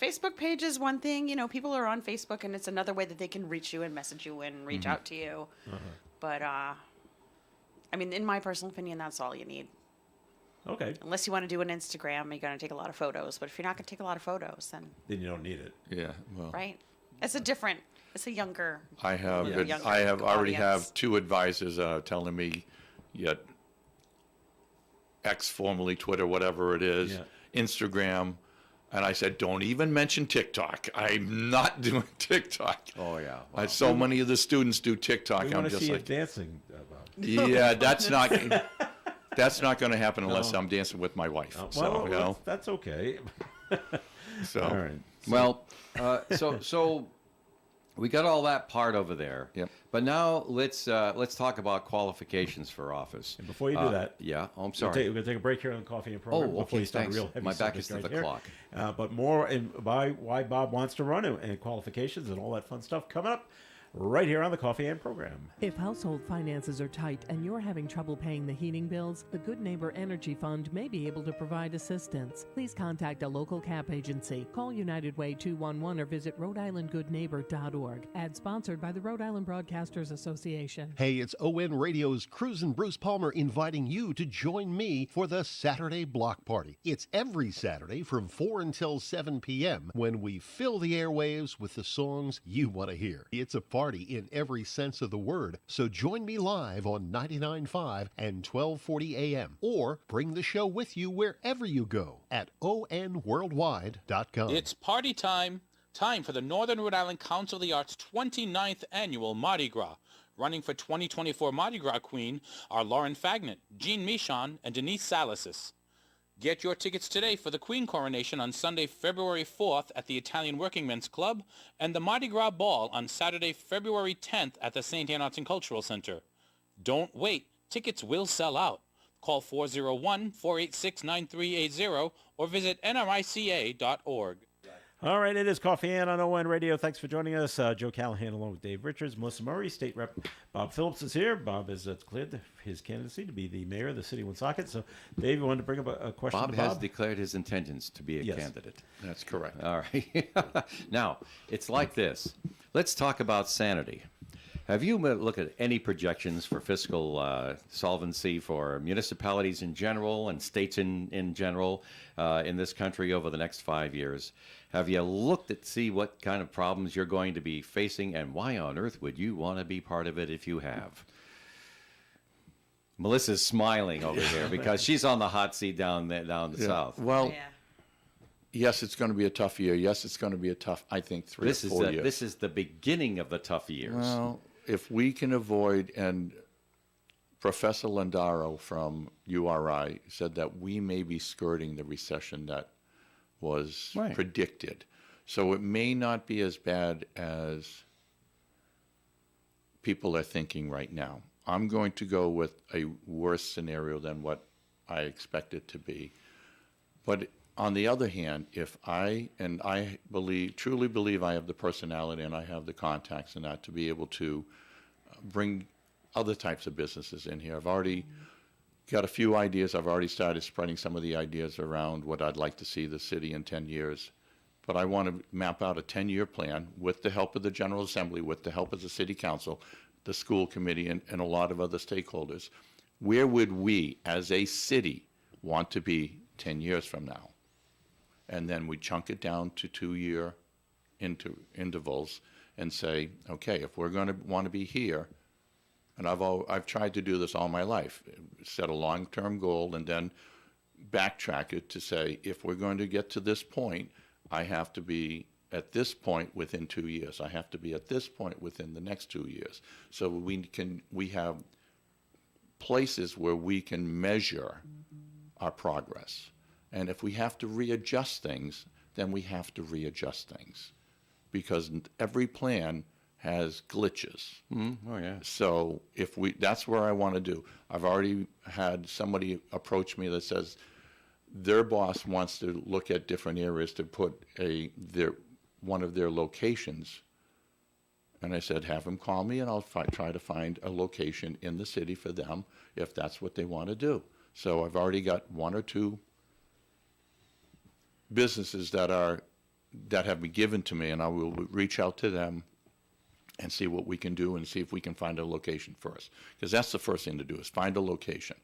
Facebook page is one thing. People are on Facebook, and it's another way that they can reach you and message you and reach out to you. But, in my personal opinion, that's all you need. Okay. Unless you want to do an Instagram, you're going to take a lot of photos. But if you're not going to take a lot of photos, then, Then you don't need it. Yeah. Well, right? It's a younger. I have. Yeah. Younger I have already audience. have 2 advisors telling me, yet X, formerly Twitter, whatever it is, Yeah. Instagram. And I said, don't even mention TikTok. I'm not doing TikTok. Oh yeah. Wow. So many of the students do TikTok. We I'm want to just see like, it dancing. yeah, that's not going to happen unless I'm dancing with my wife. Well, that's okay. So All right. Well, so we got all that part over there. Yep. But now let's talk about qualifications for office. And before you do that, yeah. Oh, I'm we're sorry. going to take a break here on the Coffee and Program Oh, before okay, you start thanks. a real heavy My back is subject to the here. clock. But more why Bob wants to run and qualifications and all that fun stuff coming up right here on the Coffee and program. If household finances are tight and you're having trouble paying the heating bills, the Good Neighbor Energy Fund may be able to provide assistance. Please contact a local CAP agency. Call United Way 211 or visit Rhode-IslandGoodNeighbor.org. Ad sponsored by the Rhode Island Broadcasters Association. Hey, it's ON Radio's Cruz and Bruce Palmer inviting you to join me for the Saturday Block Party. It's every Saturday from 4 until 7 p.m. when we fill the airwaves with the songs you want to hear. It's a party in every sense of the word, so join me live on 99.5 and 1240 a.m. or bring the show with you wherever you go at onworldwide.com. It's party time. Time for the Northern Rhode Island Council of the Arts 29th Annual Mardi Gras. Running for 2024 Mardi Gras Queen are Lauren Fagnet, Jean Michon, and Denise Salasis. Get your tickets today for the Queen Coronation on Sunday, February 4th at the Italian Workingmen's Club and the Mardi Gras Ball on Saturday, February 10th at the St. Anne Arts and Cultural Center. Don't wait. Tickets will sell out. Call 401-486-9380 or visit nrica.org. All right, it is Coffee and on ON Radio. Thanks for joining us. Joe Callahan along with Dave Richards, Melissa Murray, State Rep Bob Phillips is here. Bob has declared his candidacy to be the mayor of the city of Woonsocket. So, Dave, you wanted to bring up a question Bob to Bob? has declared his intentions to be a Yes. candidate. That's correct. All right. Now, it's like this. Let's talk about sanity. Have you looked at any projections for fiscal solvency for municipalities in general and states in general in this country over the next 5 years? Have you looked at see what kind of problems you're going to be facing, and why on earth would you want to be part of it if you have? Melissa's smiling over here because she's on the hot seat down the south. Well, yes, it's going to be a tough year. Yes, it's going to be a tough, I think, 3 or 4 years. This is the beginning of the tough years. Well, if we can avoid, and Professor Landaro from URI said that we may be skirting the recession that was predicted. So it may not be as bad as people are thinking right now. I'm going to go with a worse scenario than what I expect it to be. But on the other hand, if I truly believe I have the personality and I have the contacts and that to be able to bring other types of businesses in here. I've already got a few ideas. I've already started spreading some of the ideas around what I'd like to see the city in 10 years. But I want to map out a 10-year plan with the help of the General Assembly, with the help of the City Council, the school committee, and a lot of other stakeholders. Where would we, as a city, want to be 10 years from now? And then we chunk it down to 2-year intervals and say, okay, if we're going to want to be here, and I've tried to do this all my life, set a long-term goal and then backtrack it to say, if we're going to get to this point, I have to be at this point within 2 years. I have to be at this point within the next 2 years. So we have places where we can measure our progress. And if we have to readjust things, then we have to readjust things. Because every plan has glitches. Oh, yeah. So that's where I want to do. I've already had somebody approach me that says their boss wants to look at different areas to put one of their locations. And I said, have them call me and I'll try to find a location in the city for them if that's what they want to do. So I've already got 1 or 2 businesses that have been given to me, and I will reach out to them and see what we can do and see if we can find a location first. Because that's the first thing to do, is find a location.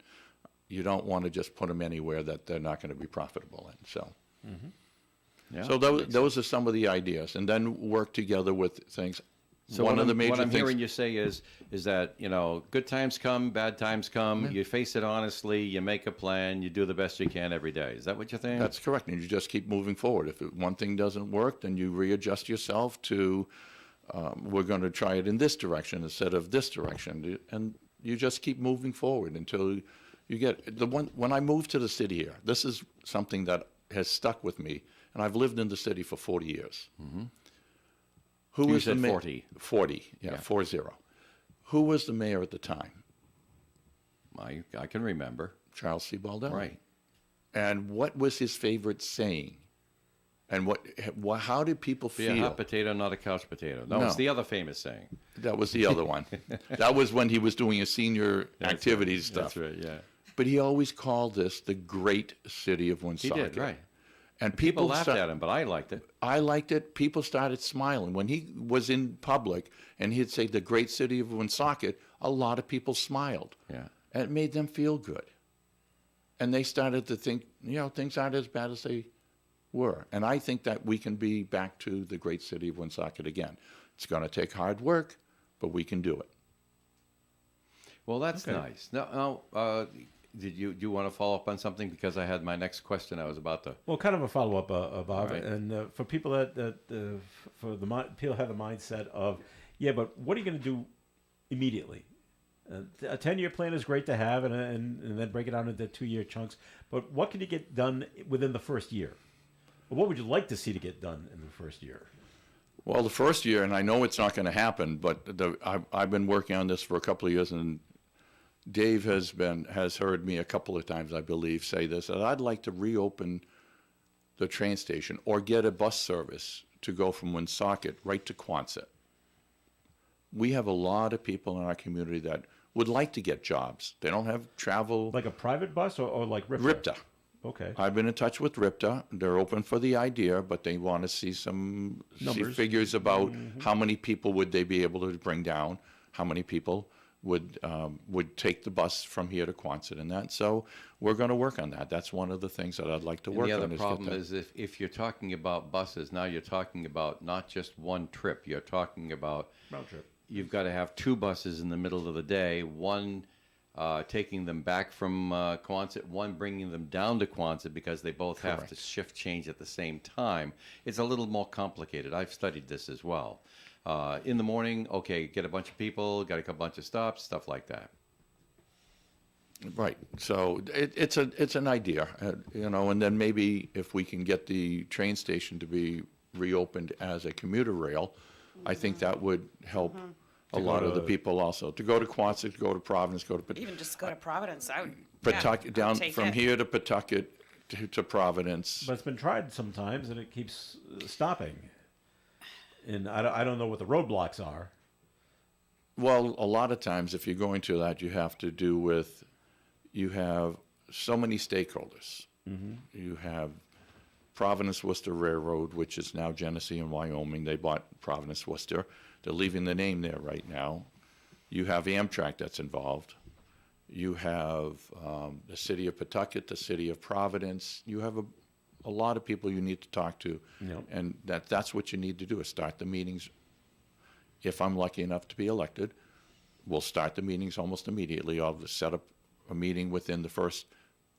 You don't want to just put them anywhere that they're not going to be profitable in. So, so those are some of the ideas, and then work together with things. So what I'm hearing you say is that, good times come, bad times come. Yeah. You face it honestly. You make a plan. You do the best you can every day. Is that what you think? That's correct. And you just keep moving forward. If one thing doesn't work, then you readjust yourself to, we're going to try it in this direction instead of this direction. And you just keep moving forward until you get when I moved to the city here, this is something that has stuck with me. And I've lived in the city for 40 years. Mm-hmm. Who was the mayor? 40. 40, yeah, 40. Who was the mayor at the time? I can remember. Charles C. Baldell. Right. And what was his favorite saying? And how did people Be a feel? hot potato, not a couch potato. No, No. it's the other famous saying. That was the other one. That was when he was doing his senior That's activities right. stuff. That's right, yeah. But he always called this the great city of He Woonsocket. did, right. And People laughed at him, but I liked it. I liked it. People started smiling. When he was in public and he'd say the great city of Woonsocket, a lot of people smiled. Yeah. And it made them feel good. And they started to think, things aren't as bad as they were. And I think that we can be back to the great city of Woonsocket again. It's going to take hard work, but we can do it. Well, that's Okay. nice. Now, do you want to follow up on something? Because I had my next question I was about to. Well, kind of a follow up, Bob, All right. and for people people have the mindset of, yeah, but what are you going to do immediately? A 10-year plan is great to have, and then break it down into 2-year chunks. But what can you get done within the first year? What would you like to see to get done in the first year? Well, the first year, and I know it's not going to happen, but I've been working on this for a couple of years, and Dave has heard me a couple of times, I believe, say this, that I'd like to reopen the train station or get a bus service to go from Woonsocket right to Quonset. We have a lot of people in our community that would like to get jobs. They don't have travel. Like a private bus or like RIPTA? RIPTA. Okay. I've been in touch with RIPTA. They're open for the idea, but they want to see some Numbers. figures about how many people would they be able to bring down, how many people would take the bus from here to Quonset and that. So we're going to work on that. That's one of the things that I'd like to And work the on. other problem is if you're talking about buses, now you're talking about not just one trip. You're talking about Round trip. You've got to have 2 buses in the middle of the day, one taking them back from Quonset, one bringing them down to Quonset because they both have to Correct. shift change at the same time. It's a little more complicated. I've studied this as well. In the morning, okay, get a bunch of people, got a bunch of stops, stuff like that. Right. So it's an idea, and then maybe if we can get the train station to be reopened as a commuter rail, I think that would help a lot of the people also. To go to Quonset, to go to Providence, go to Even just go to Providence. I would. Pawtucket, yeah, I would down take from it. here to Pawtucket to Providence. But it's been tried sometimes, and it keeps stopping. And I don't know what the roadblocks are. Well, a lot of times, if you're going to that, you have to do with, you have so many stakeholders. You have Providence Worcester Railroad, which is now Genesee and Wyoming. They bought Providence Worcester. They're leaving the name there right now. You have Amtrak that's involved. You have the city of Pawtucket, the city of Providence. You have a lot of people you need to talk to. Yep. And that's what you need to do is start the meetings. If I'm lucky enough to be elected, we'll start the meetings almost immediately. I'll set up a meeting within the first,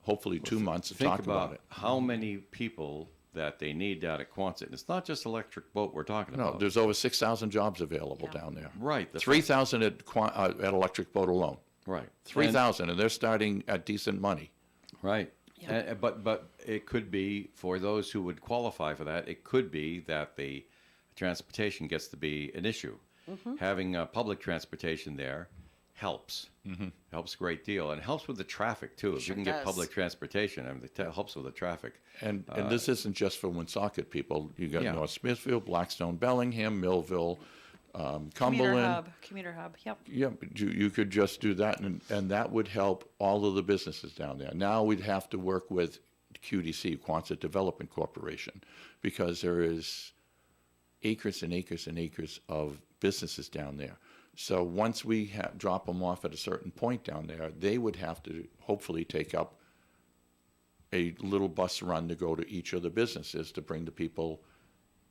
hopefully, 2 months to Think talk about it. how many people that they need down at Quonset. And it's not just electric boat we're talking No, about. there's over 6,000 jobs available down there. Right. 3,000 at Electric Boat alone. Right. 3,000, and they're starting at decent money. Right. But it could be, for those who would qualify for that, it could be that the transportation gets to be an issue. Having public transportation there helps. Helps a great deal. And helps with the traffic, too. If you Sure can get does. public transportation, I mean, it helps with the traffic. And this isn't just for Woonsocket people. You got Yeah. North Smithfield, Blackstone, Bellingham, Millville, Cumberland. Commuter hub. Yep. Yeah, but you could just do that, and that would help all of the businesses down there. Now we'd have to work with QDC, Quonset Development Corporation, because there is acres and acres and acres of businesses down there. So once we drop them off at a certain point down there, they would have to hopefully take up a little bus run to go to each of the businesses to bring the people,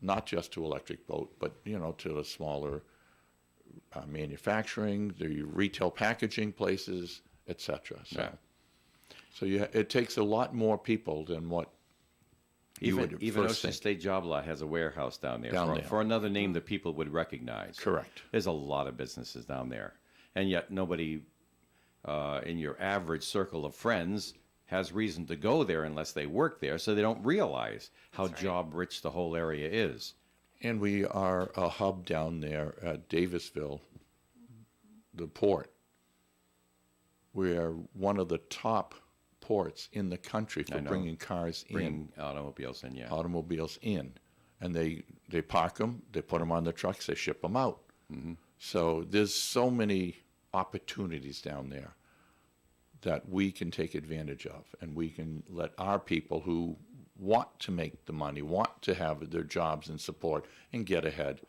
not just to Electric Boat, but to the smaller manufacturing, the retail packaging places, etc. So, Yeah. so it takes a lot more people than what you would Even first Ocean think. State Job Lot has a warehouse down there, Down for, there. for another name that people would recognize. Correct. There's a lot of businesses down there, and yet nobody in your average circle of friends has reason to go there unless they work there, so they don't realize how job rich the whole area is. And we are a hub down there at Davisville, the port. We are one of the top ports in the country I for know. bringing cars Bring automobiles in, yeah. automobiles in, and they park them, they put them on the trucks, they ship them out. So there's so many opportunities down there that we can take advantage of, and we can let our people who want to make the money, want to have their jobs and support and get ahead,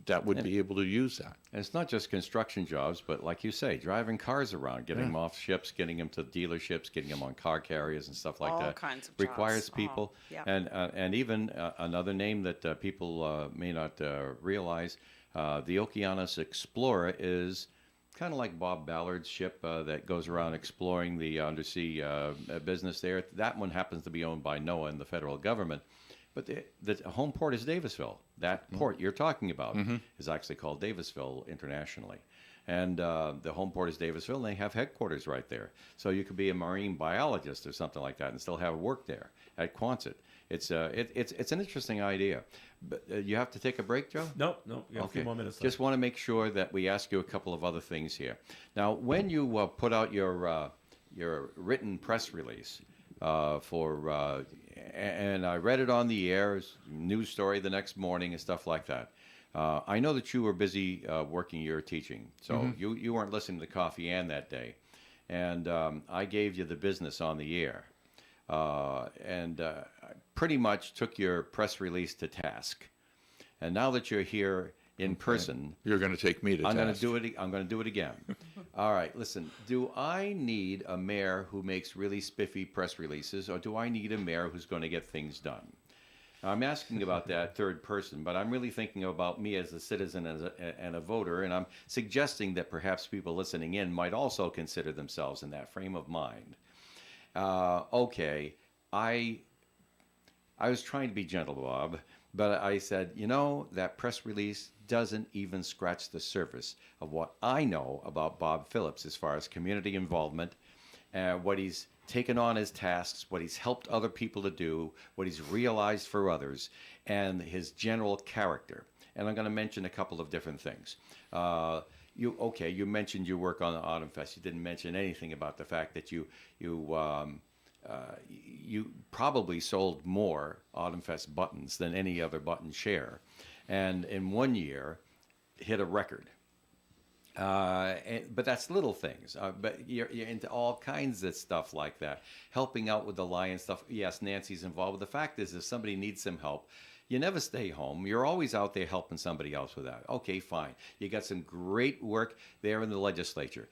that would be able to use that. And it's not just construction jobs, but like you say, driving cars around, getting them off ships, getting them to dealerships, getting them on car carriers and stuff like All that. kinds of requires jobs. people. Yeah. And even another name that people may not realize, the Okeanos Explorer is kind of like Bob Ballard's ship that goes around exploring the undersea business there. That one happens to be owned by NOAA and the federal government. But the home port is Davisville. That port you're talking about is actually called Davisville internationally. And the home port is Davisville, and they have headquarters right there. So you could be a marine biologist or something like that and still have work there at Quonset. It's an interesting idea. But you have to take a break, Joe? No, you have a few more minutes left. Just want to make sure that we ask you a couple of other things here. Now, when you put out your written press release and I read it on the air, news story the next morning and stuff like that. I know that you were busy working your teaching, so you weren't listening to Coffee Ann that day, and I gave you the business on the air, and I pretty much took your press release to task. And now that you're here in person, you're going to take me to task. I'm going to do it again. All right, listen. Do I need a mayor who makes really spiffy press releases, or do I need a mayor who's going to get things done? Now, I'm asking about that third person, but I'm really thinking about me as a citizen and a voter, and I'm suggesting that perhaps people listening in might also consider themselves in that frame of mind. Okay, I was trying to be gentle, Bob, but I said, that press release doesn't even scratch the surface of what I know about Bob Phillips as far as community involvement, what he's taken on as tasks, what he's helped other people to do, what he's realized for others, and his general character. And I'm going to mention a couple of different things. You mentioned your work on the Autumn Fest. You didn't mention anything about the fact that you probably sold more Autumn Fest buttons than any other button share, and in one year hit a record. But that's little things. But you're into all kinds of stuff like that, helping out with the Lion stuff. Yes, Nancy's involved. But the fact is, if somebody needs some help, you never stay home. You're always out there helping somebody else with that. Okay, fine. You got some great work there in the legislature,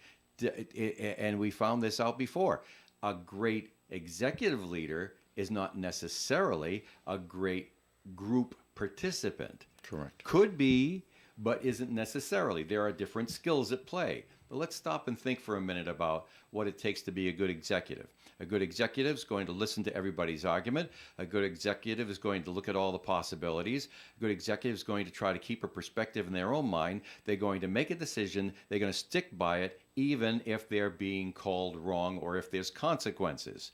and we found this out before. A great executive leader is not necessarily a great group participant. Correct. Could be, but isn't necessarily. There are different skills at play. But let's stop and think for a minute about what it takes to be a good executive. A good executive is going to listen to everybody's argument. A good executive is going to look at all the possibilities. A good executive is going to try to keep a perspective in their own mind. They're going to make a decision. They're going to stick by it, even if they're being called wrong or if there's consequences.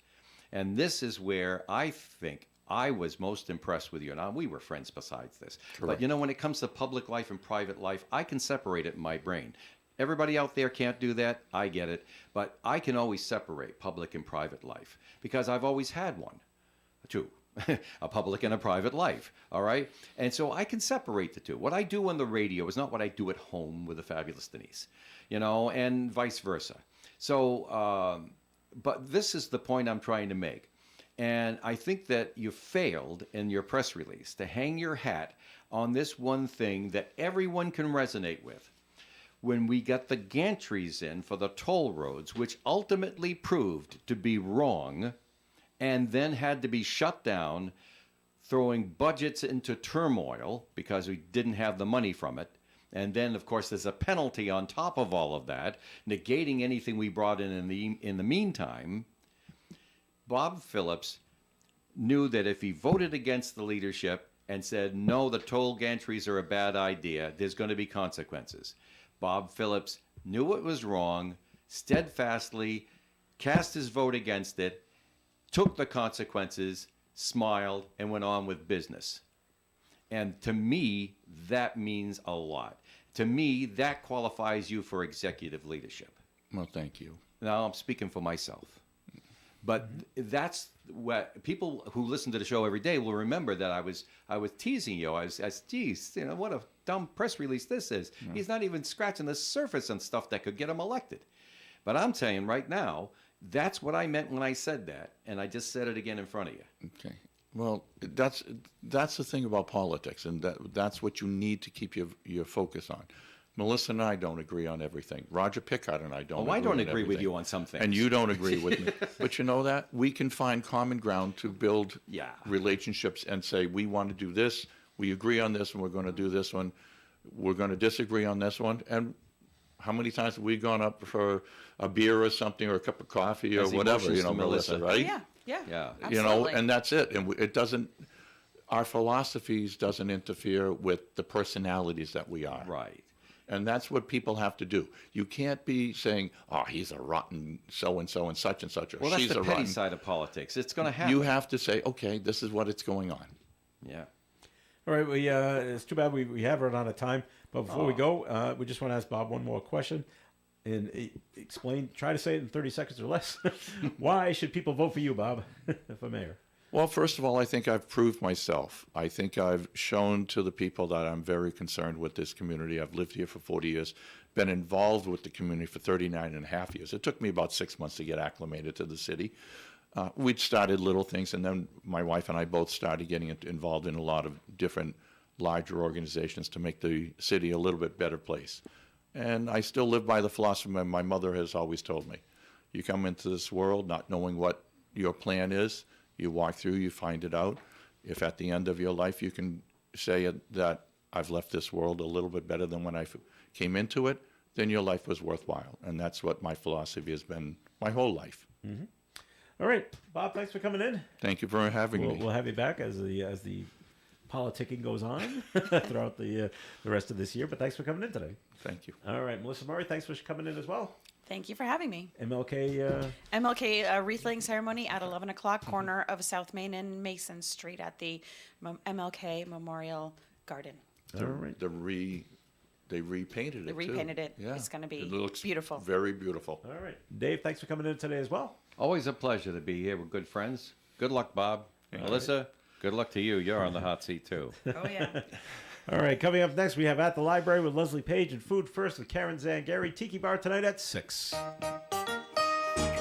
And this is where I think I was most impressed with you. Now, we were friends besides this. Correct. But, when it comes to public life and private life, I can separate it in my brain. Everybody out there can't do that. I get it. But I can always separate public and private life because I've always had one, too. A public and a private life, all right? And so I can separate the two. What I do on the radio is not what I do at home with the fabulous Denise, and vice versa. So, but this is the point I'm trying to make. And I think that you failed in your press release to hang your hat on this one thing that everyone can resonate with. When we got the gantries in for the toll roads, which ultimately proved to be wrong, and then had to be shut down, throwing budgets into turmoil because we didn't have the money from it. And then, of course, there's a penalty on top of all of that, negating anything we brought in the meantime. Bob Phillips knew that if he voted against the leadership and said, no, the toll gantries are a bad idea, there's going to be consequences. Bob Phillips knew it was wrong, steadfastly cast his vote against it, took the consequences, smiled, and went on with business. And to me, that means a lot. To me, that qualifies you for executive leadership. Well, thank you. Now, I'm speaking for myself. But that's what people who listen to the show every day will remember, that I was teasing you. I was, geez, what a dumb press release this is. He's not even scratching the surface on stuff that could get him elected. But I'm saying right now, that's what I meant when I said that, and I just said it again in front of you. Okay. Well, that's the thing about politics, and that's what you need to keep your focus on. Melissa and I don't agree on everything. Roger Pickard and I don't. Oh, I don't on agree with everything. you on some things. And you don't agree with me. But you know that? We can find common ground to build relationships and say, we want to do this, we agree on this, and we're going to do this one. We're going to disagree on this one. And how many times have we gone up for a beer or something, or a cup of coffee or As whatever, emotions to Melissa, Melissa. right? Yeah. And that's it. And it doesn't, our philosophies doesn't interfere with the personalities that we are. Right. And that's what people have to do. You can't be saying, oh, he's a rotten so-and-so and such, or Well, that's she's the a petty rotten. side of politics. It's going to happen. You have to say, okay, this is what it's going on. Yeah. All right, it's too bad we have run out of time. But before we go, we just want to ask Bob one more question. And try to say it in 30 seconds or less. Why should people vote for you, Bob, for mayor? Well, first of all, I think I've proved myself. I think I've shown to the people that I'm very concerned with this community. I've lived here for 40 years, been involved with the community for 39 and a half years. It took me about 6 months to get acclimated to the city. We'd started little things, and then my wife and I both started getting involved in a lot of different larger organizations to make the city a little bit better place. And I still live by the philosophy my mother has always told me. You come into this world not knowing what your plan is. You walk through, you find it out. If at the end of your life you can say that I've left this world a little bit better than when I came into it, then your life was worthwhile. And that's what my philosophy has been my whole life. Mm-hmm. All right, Bob, thanks for coming in. Thank you for having me. We'll have you back as the politicking goes on throughout the rest of this year. But thanks for coming in today. Thank you. All right, Melissa Murray, thanks for coming in as well. Thank you for having me. MLK wreath-laying ceremony at 11 o'clock, corner of South Main and Mason Street at the MLK Memorial Garden. All right. They repainted it. They repainted too. it. Yeah. It's going to be it looks beautiful. Very beautiful. All right. Dave, thanks for coming in today as well. Always a pleasure to be here with good friends. Good luck, Bob. Melissa, good luck to you. You're on the hot seat, too. Oh, yeah. All right, coming up next, we have At the Library with Leslie Page and Food First with Karen Zangari. Tiki Bar tonight at 6.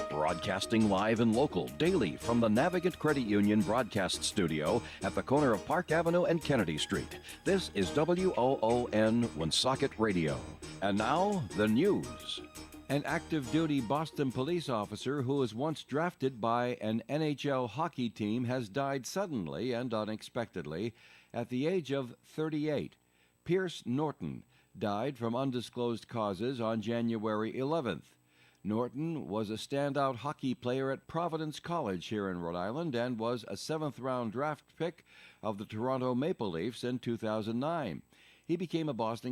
Broadcasting live and local daily from the Navigant Credit Union broadcast studio at the corner of Park Avenue and Kennedy Street. This is WOON Woonsocket Radio. And now, the news. An active duty Boston police officer who was once drafted by an NHL hockey team has died suddenly and unexpectedly at the age of 38. Pierce Norton died from undisclosed causes on January 11th. Norton was a standout hockey player at Providence College here in Rhode Island and was a 7th-round draft pick of the Toronto Maple Leafs in 2009. He became a Boston